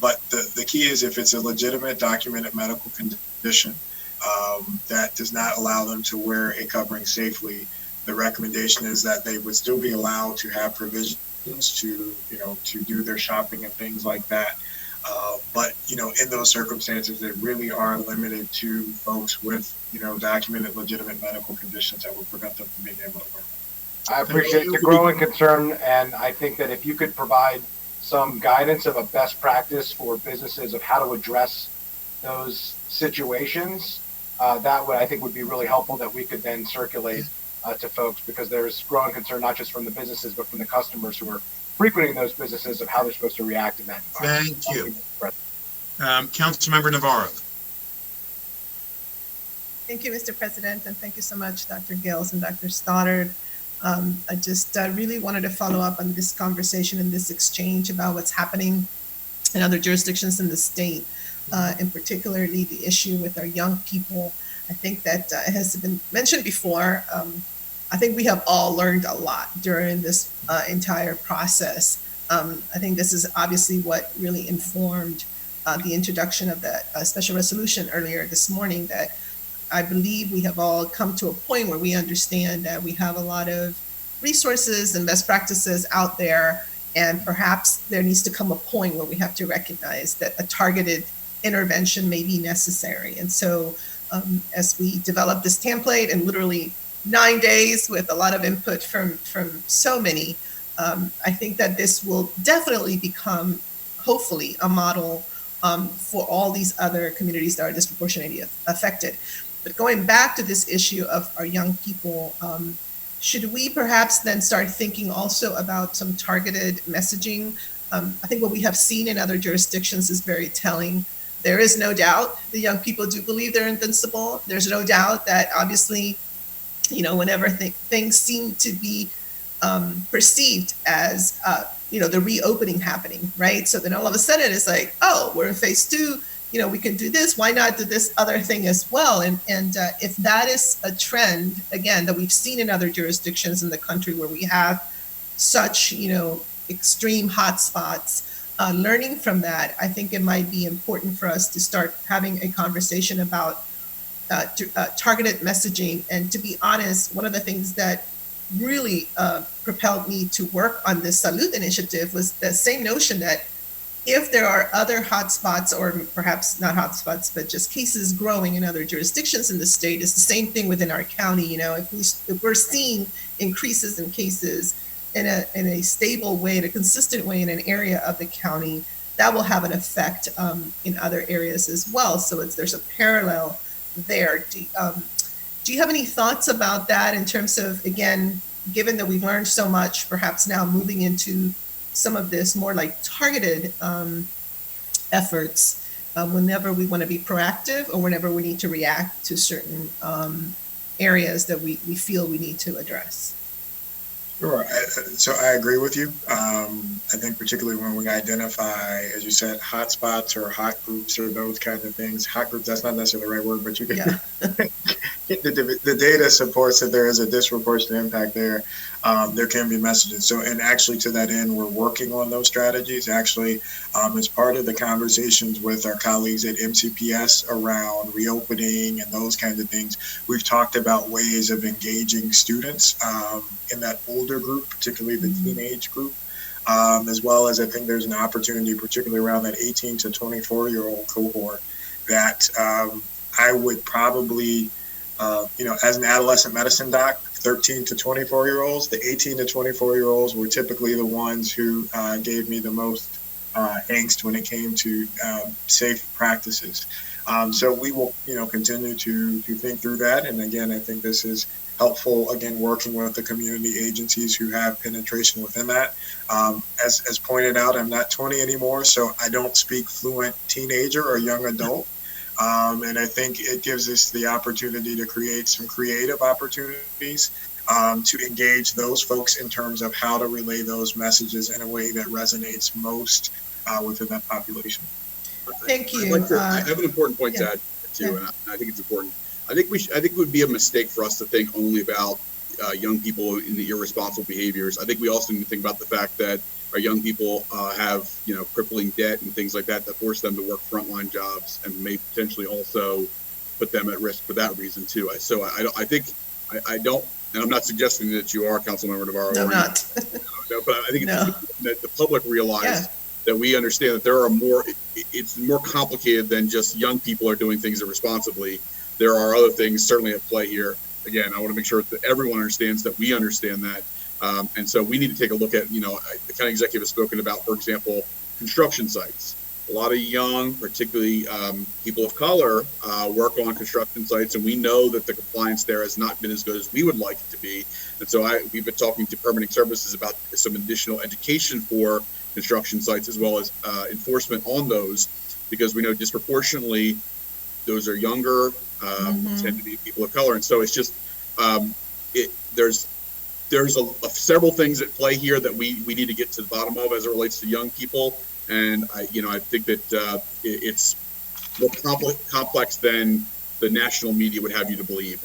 But the key is if it's a legitimate documented medical condition that does not allow them to wear a covering safely, the recommendation is that they would still be allowed to have provisions to do their shopping and things like that. But in those circumstances, they really are limited to folks with, documented legitimate medical conditions that would prevent them from being able to wear them. I appreciate the growing concern, and I think that if you could provide some guidance of a best practice for businesses of how to address those situations, that would, I think, would be really helpful, that we could then circulate to folks, because there's growing concern not just from the businesses but from the customers who are frequenting those businesses of how they're supposed to react in that environment. Thank you. Councilmember Navarro. Thank you, Mr. President, and thank you so much, Dr. Gales and Dr. Stoddard. I just really wanted to follow up on this conversation and this exchange about what's happening in other jurisdictions in the state, and particularly the issue with our young people. I think that it has been mentioned before. I think we have all learned a lot during this entire process. I think this is obviously what really informed the introduction of that special resolution earlier this morning, that I believe we have all come to a point where we understand that we have a lot of resources and best practices out there, and perhaps there needs to come a point where we have to recognize that a targeted intervention may be necessary. And so as we develop this template in literally 9 days with a lot of input from so many, I think that this will definitely become, hopefully, a model for all these other communities that are disproportionately affected. But going back to this issue of our young people, should we perhaps then start thinking also about some targeted messaging? I think what we have seen in other jurisdictions is very telling. There is no doubt the young people do believe they're invincible. There's no doubt that obviously, whenever things seem to be perceived as, the reopening happening, right? So then all of a sudden it's like, oh, we're in phase 2. We can do this. Why not do this other thing as well? And if that is a trend, again, that we've seen in other jurisdictions in the country where we have such, extreme hotspots, learning from that, I think it might be important for us to start having a conversation about targeted messaging. And to be honest, one of the things that really propelled me to work on this Salute initiative was the same notion that if there are other hotspots, or perhaps not hotspots, but just cases growing in other jurisdictions in the state, it's the same thing within our county. If we're seeing increases in cases in a stable way, in a consistent way in an area of the county, that will have an effect in other areas as well. So there's a parallel there. Do you have any thoughts about that in terms of, again, given that we've learned so much, perhaps now moving into some of this more like targeted efforts whenever we want to be proactive or whenever we need to react to certain areas that we feel we need to address? Sure. So I agree with you. I think particularly when we identify, as you said, hot spots or hot groups or those kinds of things. Hot groups, that's not necessarily the right word, but you can. Yeah. The data supports that there is a disproportionate impact there. There can be messages. So, and actually to that end, we're working on those strategies. Actually, as part of the conversations with our colleagues at MCPS around reopening and those kinds of things, we've talked about ways of engaging students in that older group, particularly the teenage group, as well as I think there's an opportunity, particularly around that 18 to 24-year-old cohort, that I would probably, as an adolescent medicine doc, 13 to 24-year-olds. The 18 to 24-year-olds were typically the ones who gave me the most angst when it came to safe practices. So we will, continue to think through that. And again, I think this is helpful, again, working with the community agencies who have penetration within that. As pointed out, I'm not 20 anymore, so I don't speak fluent teenager or young adult. And I think it gives us the opportunity to create some creative opportunities to engage those folks in terms of how to relay those messages in a way that resonates most within that population. Thank you. I have an important point to add too, and I think it's important. I think it would be a mistake for us to think only about young people in the irresponsible behaviors. I think we also need to think about the fact that our young people have, crippling debt and things like that force them to work frontline jobs and may potentially also put them at risk for that reason too. So I think I don't, and I'm not suggesting that you are a council member Navarro. No, not. No, but I think it's important that the public realize that we understand that there are it's more complicated than just young people are doing things irresponsibly. There are other things certainly at play here. Again, I want to make sure that everyone understands that we understand that. And so we need to take a look at, the county executive has spoken about, for example, construction sites. A lot of young, particularly people of color, work on construction sites, and we know that the compliance there has not been as good as we would like it to be. And so we've been talking to permitting services about some additional education for construction sites as well as enforcement on those, because we know disproportionately those are younger, tend to be people of color. And so it's just, there's several things at play here that we need to get to the bottom of as it relates to young people. And I think that it's more complex than the national media would have you to believe.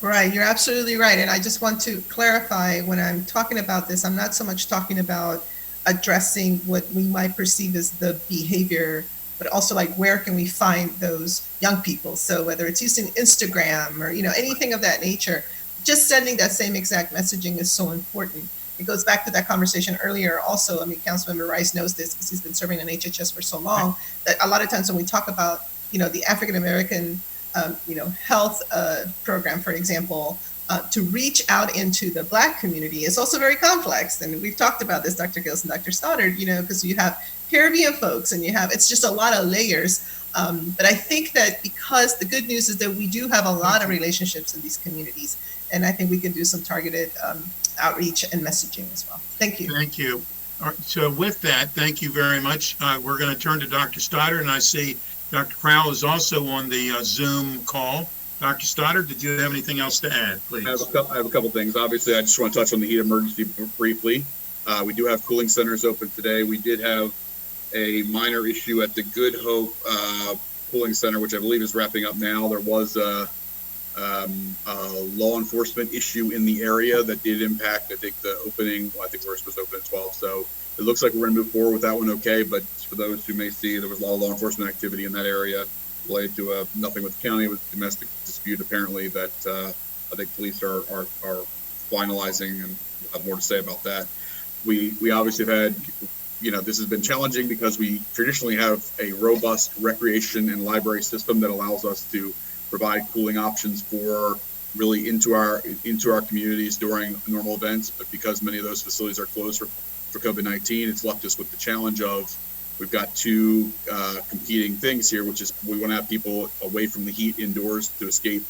Right, you're absolutely right. And I just want to clarify, when I'm talking about this, I'm not so much talking about addressing what we might perceive as the behavior, but also like where can we find those young people? So whether it's using Instagram or, anything of that nature, just sending that same exact messaging is so important. It goes back to that conversation earlier also. I mean, Councilmember Rice knows this because he's been serving in HHS for so long, that a lot of times when we talk about, the African-American, health program, for example, to reach out into the Black community is also very complex. And we've talked about this, Dr. Gills and Dr. Stoddard, because you have Caribbean folks and it's just a lot of layers. But I think that because the good news is that we do have a lot of relationships in these communities, and I think we can do some targeted outreach and messaging as well. Thank you. Thank you. All right, so with that, thank you very much. We're going to turn to Dr. Stoddard, and I see Dr. Crowell is also on the Zoom call. Dr. Stoddard, did you have anything else to add, please? I have a couple things. Obviously, I just want to touch on the heat emergency briefly. We do have cooling centers open today. We did have a minor issue at the Good Hope cooling center, which I believe is wrapping up now. There was a law enforcement issue in the area that did impact, I think, the opening. Well, I think we were supposed to open at 12. So it looks like we're going to move forward with that one okay. But for those who may see, there was a lot of law enforcement activity in that area related to nothing with the county. It was a domestic dispute, apparently, that I think police are finalizing, and we'll have more to say about that. We obviously have had, this has been challenging because we traditionally have a robust recreation and library system that allows us to provide cooling options for really into our communities during normal events. But because many of those facilities are closed for COVID-19, it's left us with the challenge of we've got two competing things here, which is we want to have people away from the heat indoors to escape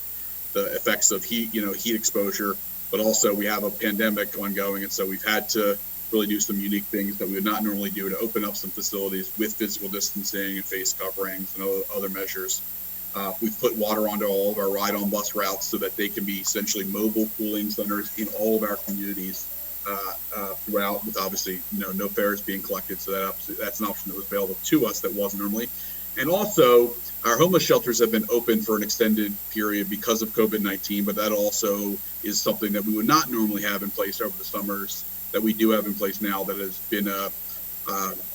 the effects of heat exposure, but also we have a pandemic ongoing, and so we've had to really do some unique things that we would not normally do to open up some facilities with physical distancing and face coverings and other measures. We've put water onto all of our ride-on bus routes so that they can be essentially mobile cooling centers in all of our communities throughout, with obviously no fares being collected. So that's an option that was available to us that wasn't normally. And also, our homeless shelters have been open for an extended period because of COVID-19, but that also is something that we would not normally have in place over the summers that we do have in place now. That has been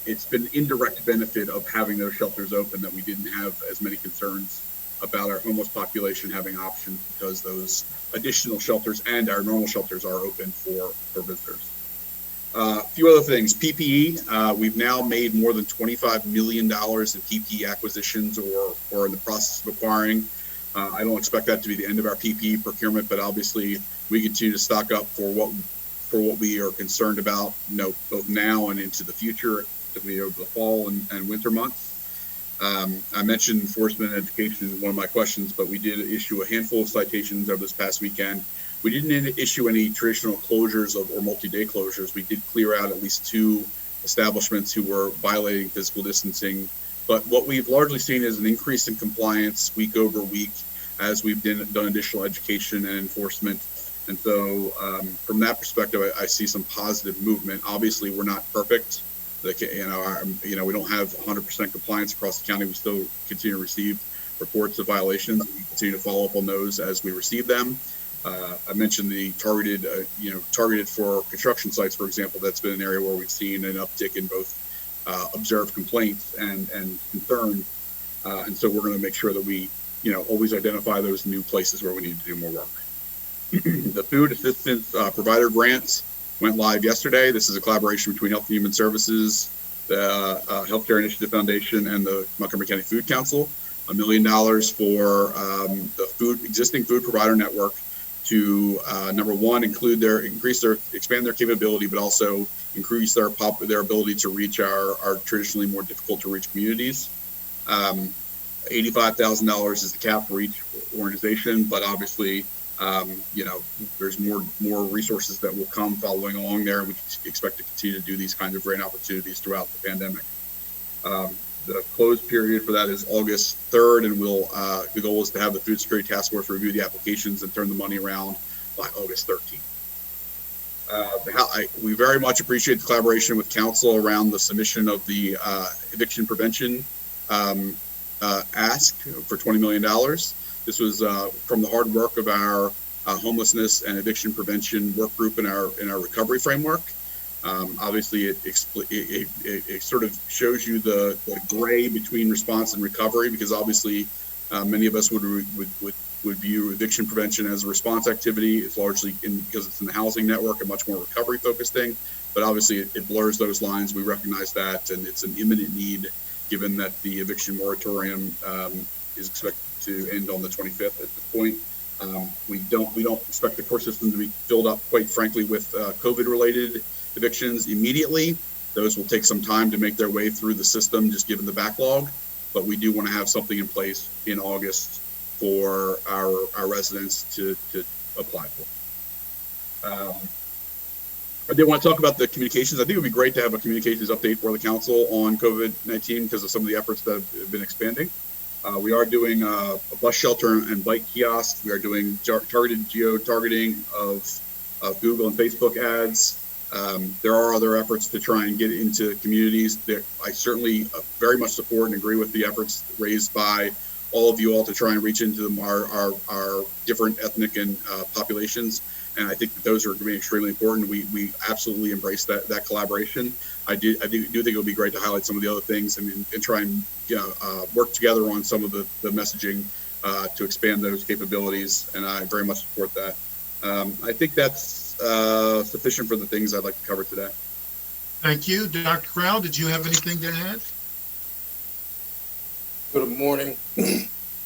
it's been indirect benefit of having those shelters open, that we didn't have as many concerns about our homeless population having options because those additional shelters and our normal shelters are open for visitors. A few other things. PPE, we've now made more than $25 million in PPE acquisitions or in the process of acquiring. I don't expect that to be the end of our PPE procurement, but obviously we continue to stock up for what we are concerned about, both now and into the future, particularly over the fall and winter months. I mentioned enforcement and education is one of my questions, but we did issue a handful of citations over this past weekend. We didn't issue any traditional closures or multi-day closures. We did clear out at least 2 establishments who were violating physical distancing. But what we've largely seen is an increase in compliance week over week as we've done additional education and enforcement. And so from that perspective, I see some positive movement. Obviously, we're not perfect. We don't have 100% compliance across the county. We still continue to receive reports of violations. We continue to follow up on those as we receive them. I mentioned the targeted for construction sites, for example. That's been an area where we've seen an uptick in both observed complaints and concerns. And so we're going to make sure that we, always identify those new places where we need to do more work. The food assistance provider grants went live yesterday. This is a collaboration between Health and Human Services, the Healthcare Initiative Foundation, and the Montgomery County Food Council. $1 million for the existing food provider network to number one, expand their capability, but also increase their ability to reach our traditionally more difficult to reach communities. $85,000 is the cap for each organization, but obviously, there's more resources that will come following along there. We expect to continue to do these kinds of grant opportunities throughout the pandemic. The closed period for that is August 3rd, and the goal is to have the Food Security Task Force review the applications and turn the money around by August 13th. We very much appreciate the collaboration with Council around the submission of the eviction prevention ask for $20 million. This was from the hard work of our homelessness and eviction prevention work group in our recovery framework. Obviously, it sort of shows you the gray between response and recovery, because obviously many of us would view eviction prevention as a response activity. It's largely because it's in the housing network, a much more recovery focused thing. But obviously, it blurs those lines. We recognize that, and it's an imminent need, given that the eviction moratorium is expected to end on the 25th at this point. We don't expect the court system to be filled up, quite frankly, with COVID-related evictions immediately. Those will take some time to make their way through the system, just given the backlog. But we do want to have something in place in August for our residents to apply for. I did want to talk about the communications. I think it would be great to have a communications update for the council on COVID-19 because of some of the efforts that have been expanding. We are doing a bus shelter and bike kiosk. We are doing targeted geo-targeting of Google and Facebook ads. There are other efforts to try and get into communities that I certainly very much support and agree with the efforts raised by all of you all to try and reach into our different ethnic and populations. And I think that those are going to be extremely important. We absolutely embrace that collaboration. I do think it would be great to highlight some of the other things and try and work together on some of the messaging to expand those capabilities. And I very much support that. I think that's sufficient for the things I'd like to cover today. Thank you. Dr. Crowell, did you have anything to add? Good morning,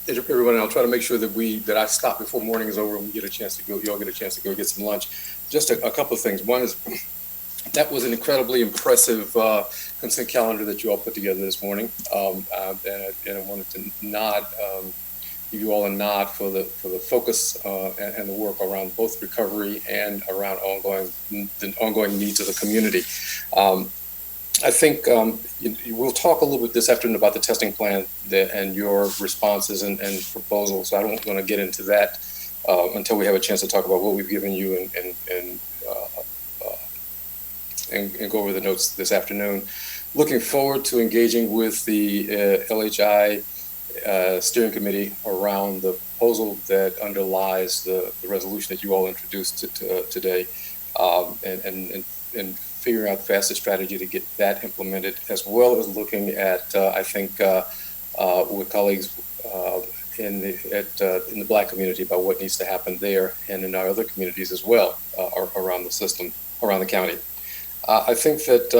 everyone. I'll try to make sure that I stop before morning is over and we get a chance to go. You all get a chance to go get some lunch. Just a couple of things. One is that was an incredibly impressive consent calendar that you all put together this morning, and I wanted to give you all a nod for the focus and the work around both recovery and around the ongoing needs of the community. I think we'll talk a little bit this afternoon about the testing plan and your responses and proposals. So I don't want to get into that until we have a chance to talk about what we've given you and go over the notes this afternoon. Looking forward to engaging with the LHI steering committee around the proposal that underlies the resolution that you all introduced today, and figuring out the fastest strategy to get that implemented, as well as looking at, I think, with colleagues in the Black community about what needs to happen there and in our other communities as well around the system, around the county. I think that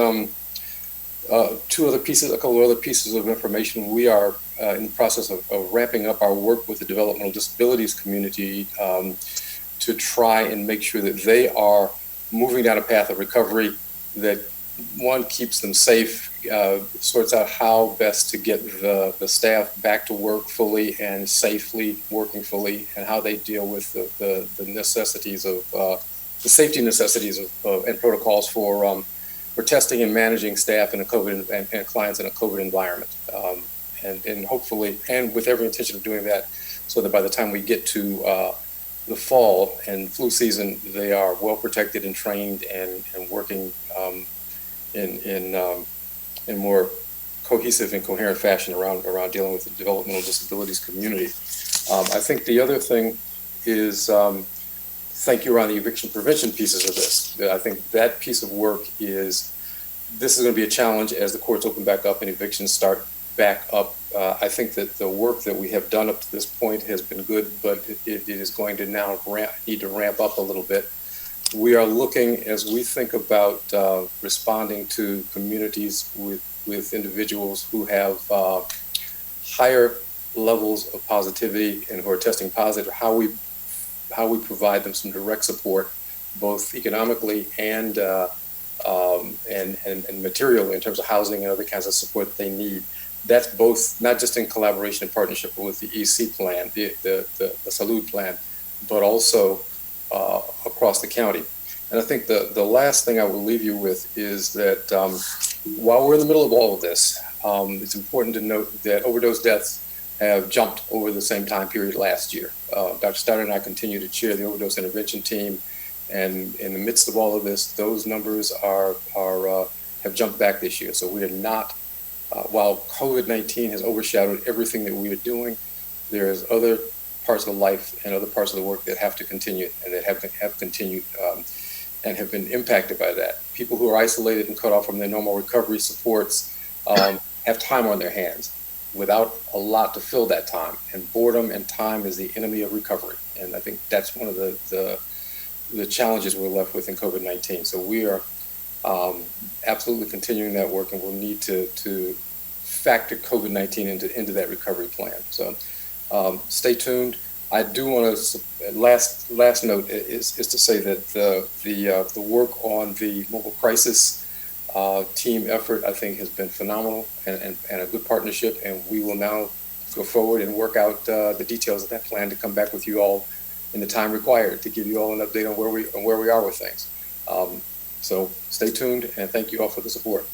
A couple of other pieces of information. We are in the process of ramping up our work with the developmental disabilities community to try and make sure that they are moving down a path of recovery that, one, keeps them safe, sorts out how best to get the staff back to work fully and safely working fully, and how they deal with the necessities of the safety necessities of and protocols for testing and managing staff in a COVID and clients in a COVID environment, and hopefully, and with every intention of doing that, so that by the time we get to the fall and flu season, they are well protected and trained and working in more cohesive and coherent fashion around dealing with the developmental disabilities community. I think the other thing is thank you around the eviction prevention pieces of this. I think that piece of work this is going to be a challenge as the courts open back up and evictions start back up. I think that the work that we have done up to this point has been good, but it is going to now need to ramp up a little bit. We are looking, as we think about responding to communities with individuals who have higher levels of positivity and who are testing positive, how we provide them some direct support, both economically and material in terms of housing and other kinds of support that they need. That's both not just in collaboration and partnership with the EC plan, the Solute plan, but also across the county. And I think the last thing I will leave you with is that while we're in the middle of all of this, it's important to note that overdose deaths have jumped over the same time period last year. Dr. Stoddard and I continue to chair the overdose intervention team, and in the midst of all of this, those numbers have jumped back this year. So we are not, while COVID-19 has overshadowed everything that we are doing, there's other parts of life and other parts of the work that have to continue and that have continued and have been impacted by that. People who are isolated and cut off from their normal recovery supports have time on their hands without a lot to fill that time. And boredom and time is the enemy of recovery. And I think that's one of the challenges we're left with in COVID-19. So we are absolutely continuing that work, and we'll need to factor COVID-19 into that recovery plan. So stay tuned. I do want to, last note is to say that the work on the mobile crisis team effort, I think, has been phenomenal and a good partnership, and we will now go forward and work out the details of that plan to come back with you all in the time required to give you all an update on where we are with things. So stay tuned, and thank you all for the support.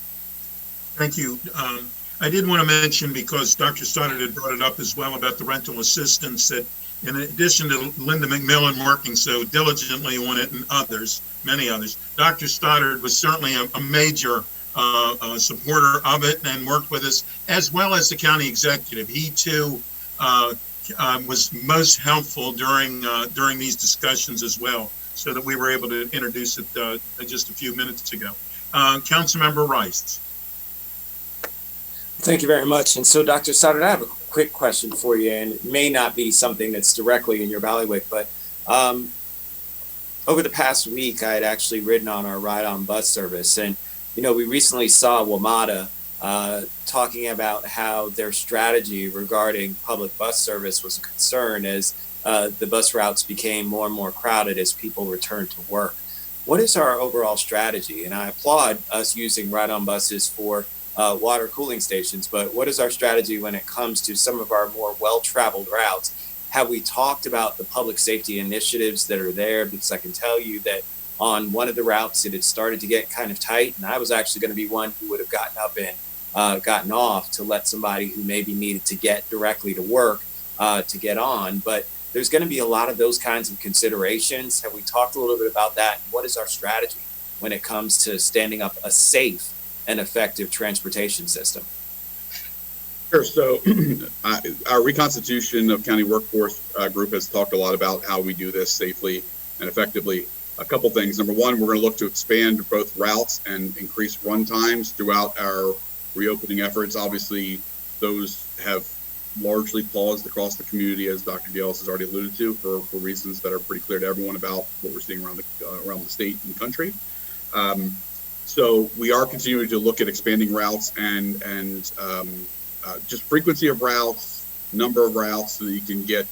Thank you. I did want to mention, because Dr. Stoddard had brought it up as well, about the rental assistance, that in addition to Linda McMillan working so diligently on it and many others, Dr. Stoddard was certainly a major supporter of it and worked with us, as well as the county executive. He too was most helpful during these discussions as well, so that we were able to introduce it just a few minutes ago. Councilmember Rice. Thank you very much. And so, Dr. Stoddard, I have a quick question for you, and it may not be something that's directly in your bailiwick, but over the past week, I had actually ridden on our ride-on bus service, and we recently saw WMATA talking about how their strategy regarding public bus service was a concern as the bus routes became more and more crowded as people returned to work. What is our overall strategy? And I applaud us using ride-on buses for water cooling stations, but what is our strategy when it comes to some of our more well-traveled routes? Have we talked about the public safety initiatives that are there? Because I can tell you that on one of the routes, it had started to get kind of tight, and I was actually going to be one who would have gotten up and gotten off to let somebody who maybe needed to get directly to work to get on. But there's going to be a lot of those kinds of considerations. Have we talked a little bit about that? What is our strategy when it comes to standing up a safe and effective transportation system? Sure. So our reconstitution of county workforce group has talked a lot about how we do this safely and effectively. A couple things. Number one, we're going to look to expand both routes and increase run times throughout our reopening efforts. Obviously, those have largely paused across the community, as Dr. Gales has already alluded to, for reasons that are pretty clear to everyone about what we're seeing around the state and country. So we are continuing to look at expanding routes and just frequency of routes, number of routes, so that you can get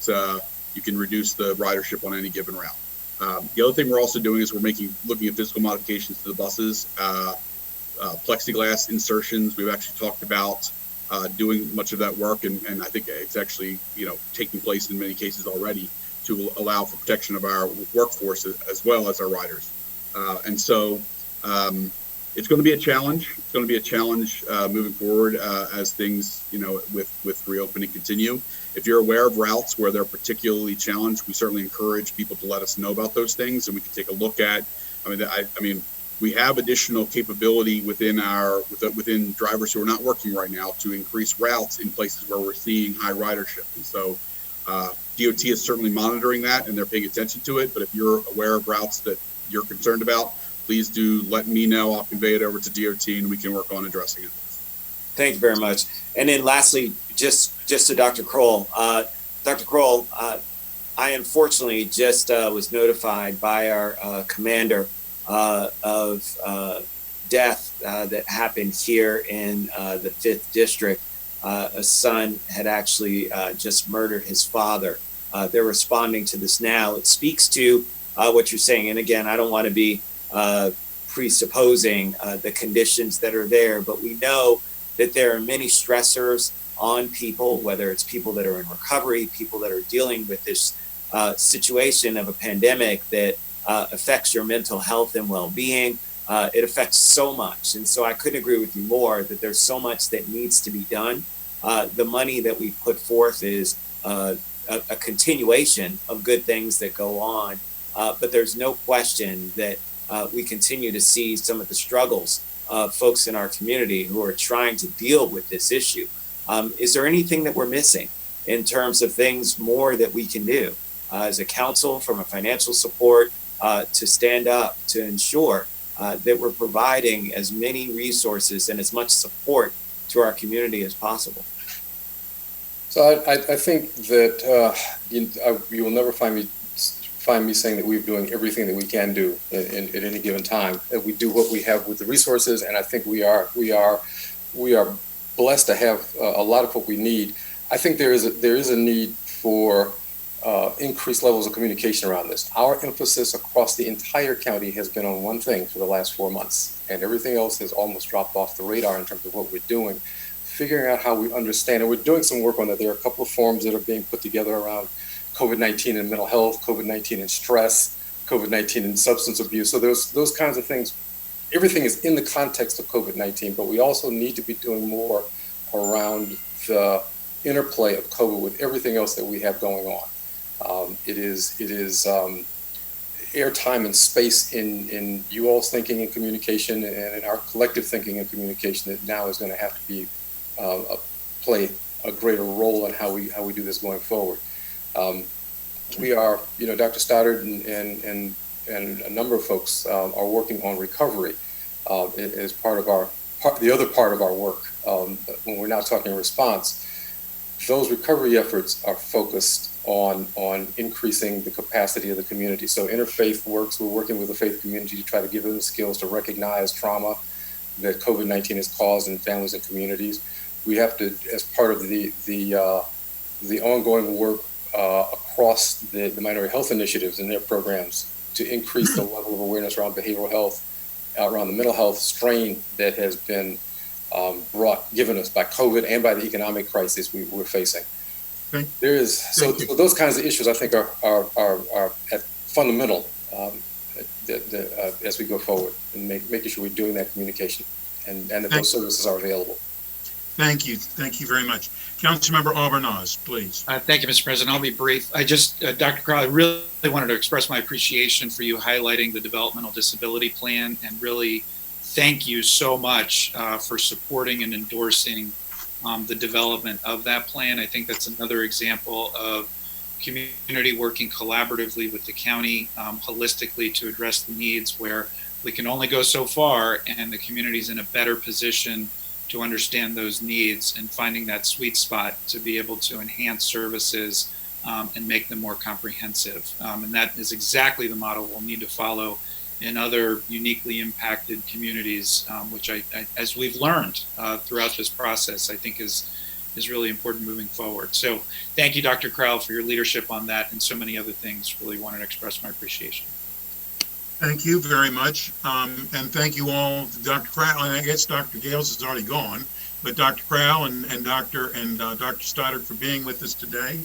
you can reduce the ridership on any given route. The other thing we're also doing is looking at physical modifications to the buses, plexiglass insertions. We've actually talked about doing much of that work, and I think it's actually taking place in many cases already to allow for protection of our workforce as well as our riders. And so it's going to be a challenge. It's going to be a challenge moving forward as things, with reopening continue. If you're aware of routes where they're particularly challenged, we certainly encourage people to let us know about those things, and we can take a look at. I mean, we have additional capability within drivers who are not working right now to increase routes in places where we're seeing high ridership. And so DOT is certainly monitoring that, and they're paying attention to it. But if you're aware of routes that you're concerned about, please do let me know. I'll convey it over to DOT, and we can work on addressing it. Thank you very much. And then lastly, just to Dr. Kroll. Dr. Kroll, I unfortunately just was notified by our commander of death that happened here in the 5th District. A son had actually just murdered his father. They're responding to this now. It speaks to what you're saying. And again, I don't want to be presupposing the conditions that are there, but we know that there are many stressors on people, whether it's people that are in recovery, people that are dealing with this situation of a pandemic that affects your mental health and well-being. It affects so much. And so I couldn't agree with you more that there's so much that needs to be done. The money that we put forth is a continuation of good things that go on. But there's no question that we continue to see some of the struggles of folks in our community who are trying to deal with this issue. Is there anything that we're missing in terms of things more that we can do as a council, from a financial support to stand up to ensure that we're providing as many resources and as much support to our community as possible? So I think that you will never find me saying that we're doing everything that we can do at any given time. That we do what we have with the resources, and I think we are blessed to have a lot of what we need. I think there is a need for increased levels of communication around this. Our emphasis across the entire county has been on one thing for the last 4 months, and everything else has almost dropped off the radar in terms of what we're doing. Figuring out how we understand, and we're doing some work on that. There are a couple of forums that are being put together around COVID-19 and mental health, COVID-19 and stress, COVID-19 and substance abuse. So there's those kinds of things. Everything is in the context of COVID-19, but we also need to be doing more around the interplay of COVID with everything else that we have going on. It is airtime and space in you all's thinking and communication, and in our collective thinking and communication that now is going to have to be play a greater role in how we do this going forward. We are, Dr. Stoddard and a number of folks are working on recovery as the other part of our work. When we're not talking response, those recovery efforts are focused on increasing the capacity of the community. So Interfaith works. We're working with the faith community to try to give them the skills to recognize trauma that COVID-19 has caused in families and communities. We have to, as part of the ongoing work across the minority health initiatives and their programs, to increase the level of awareness around behavioral health, around the mental health strain that has been given us by COVID and by the economic crisis we're facing. Okay. So those kinds of issues I think are at fundamental as we go forward, and making sure we're doing that communication and that those services are available. Thank you very much. Councilmember Albornoz, please. Thank you, Mr. President. I'll be brief. Dr. Crowley, I really wanted to express my appreciation for you highlighting the developmental disability plan, and really thank you so much for supporting and endorsing the development of that plan. I think that's another example of community working collaboratively with the county holistically to address the needs, where we can only go so far, and the community's in a better position to understand those needs and finding that sweet spot to be able to enhance services and make them more comprehensive. And that is exactly the model we'll need to follow in other uniquely impacted communities, which as we've learned throughout this process, I think is really important moving forward. So thank you, Dr. Crowell, for your leadership on that and so many other things. Really wanted to express my appreciation. Thank you very much. And thank you all, Dr. Crowell, and I guess Dr. Gales is already gone, but Dr. Crowell and Dr. Stoddard for being with us today.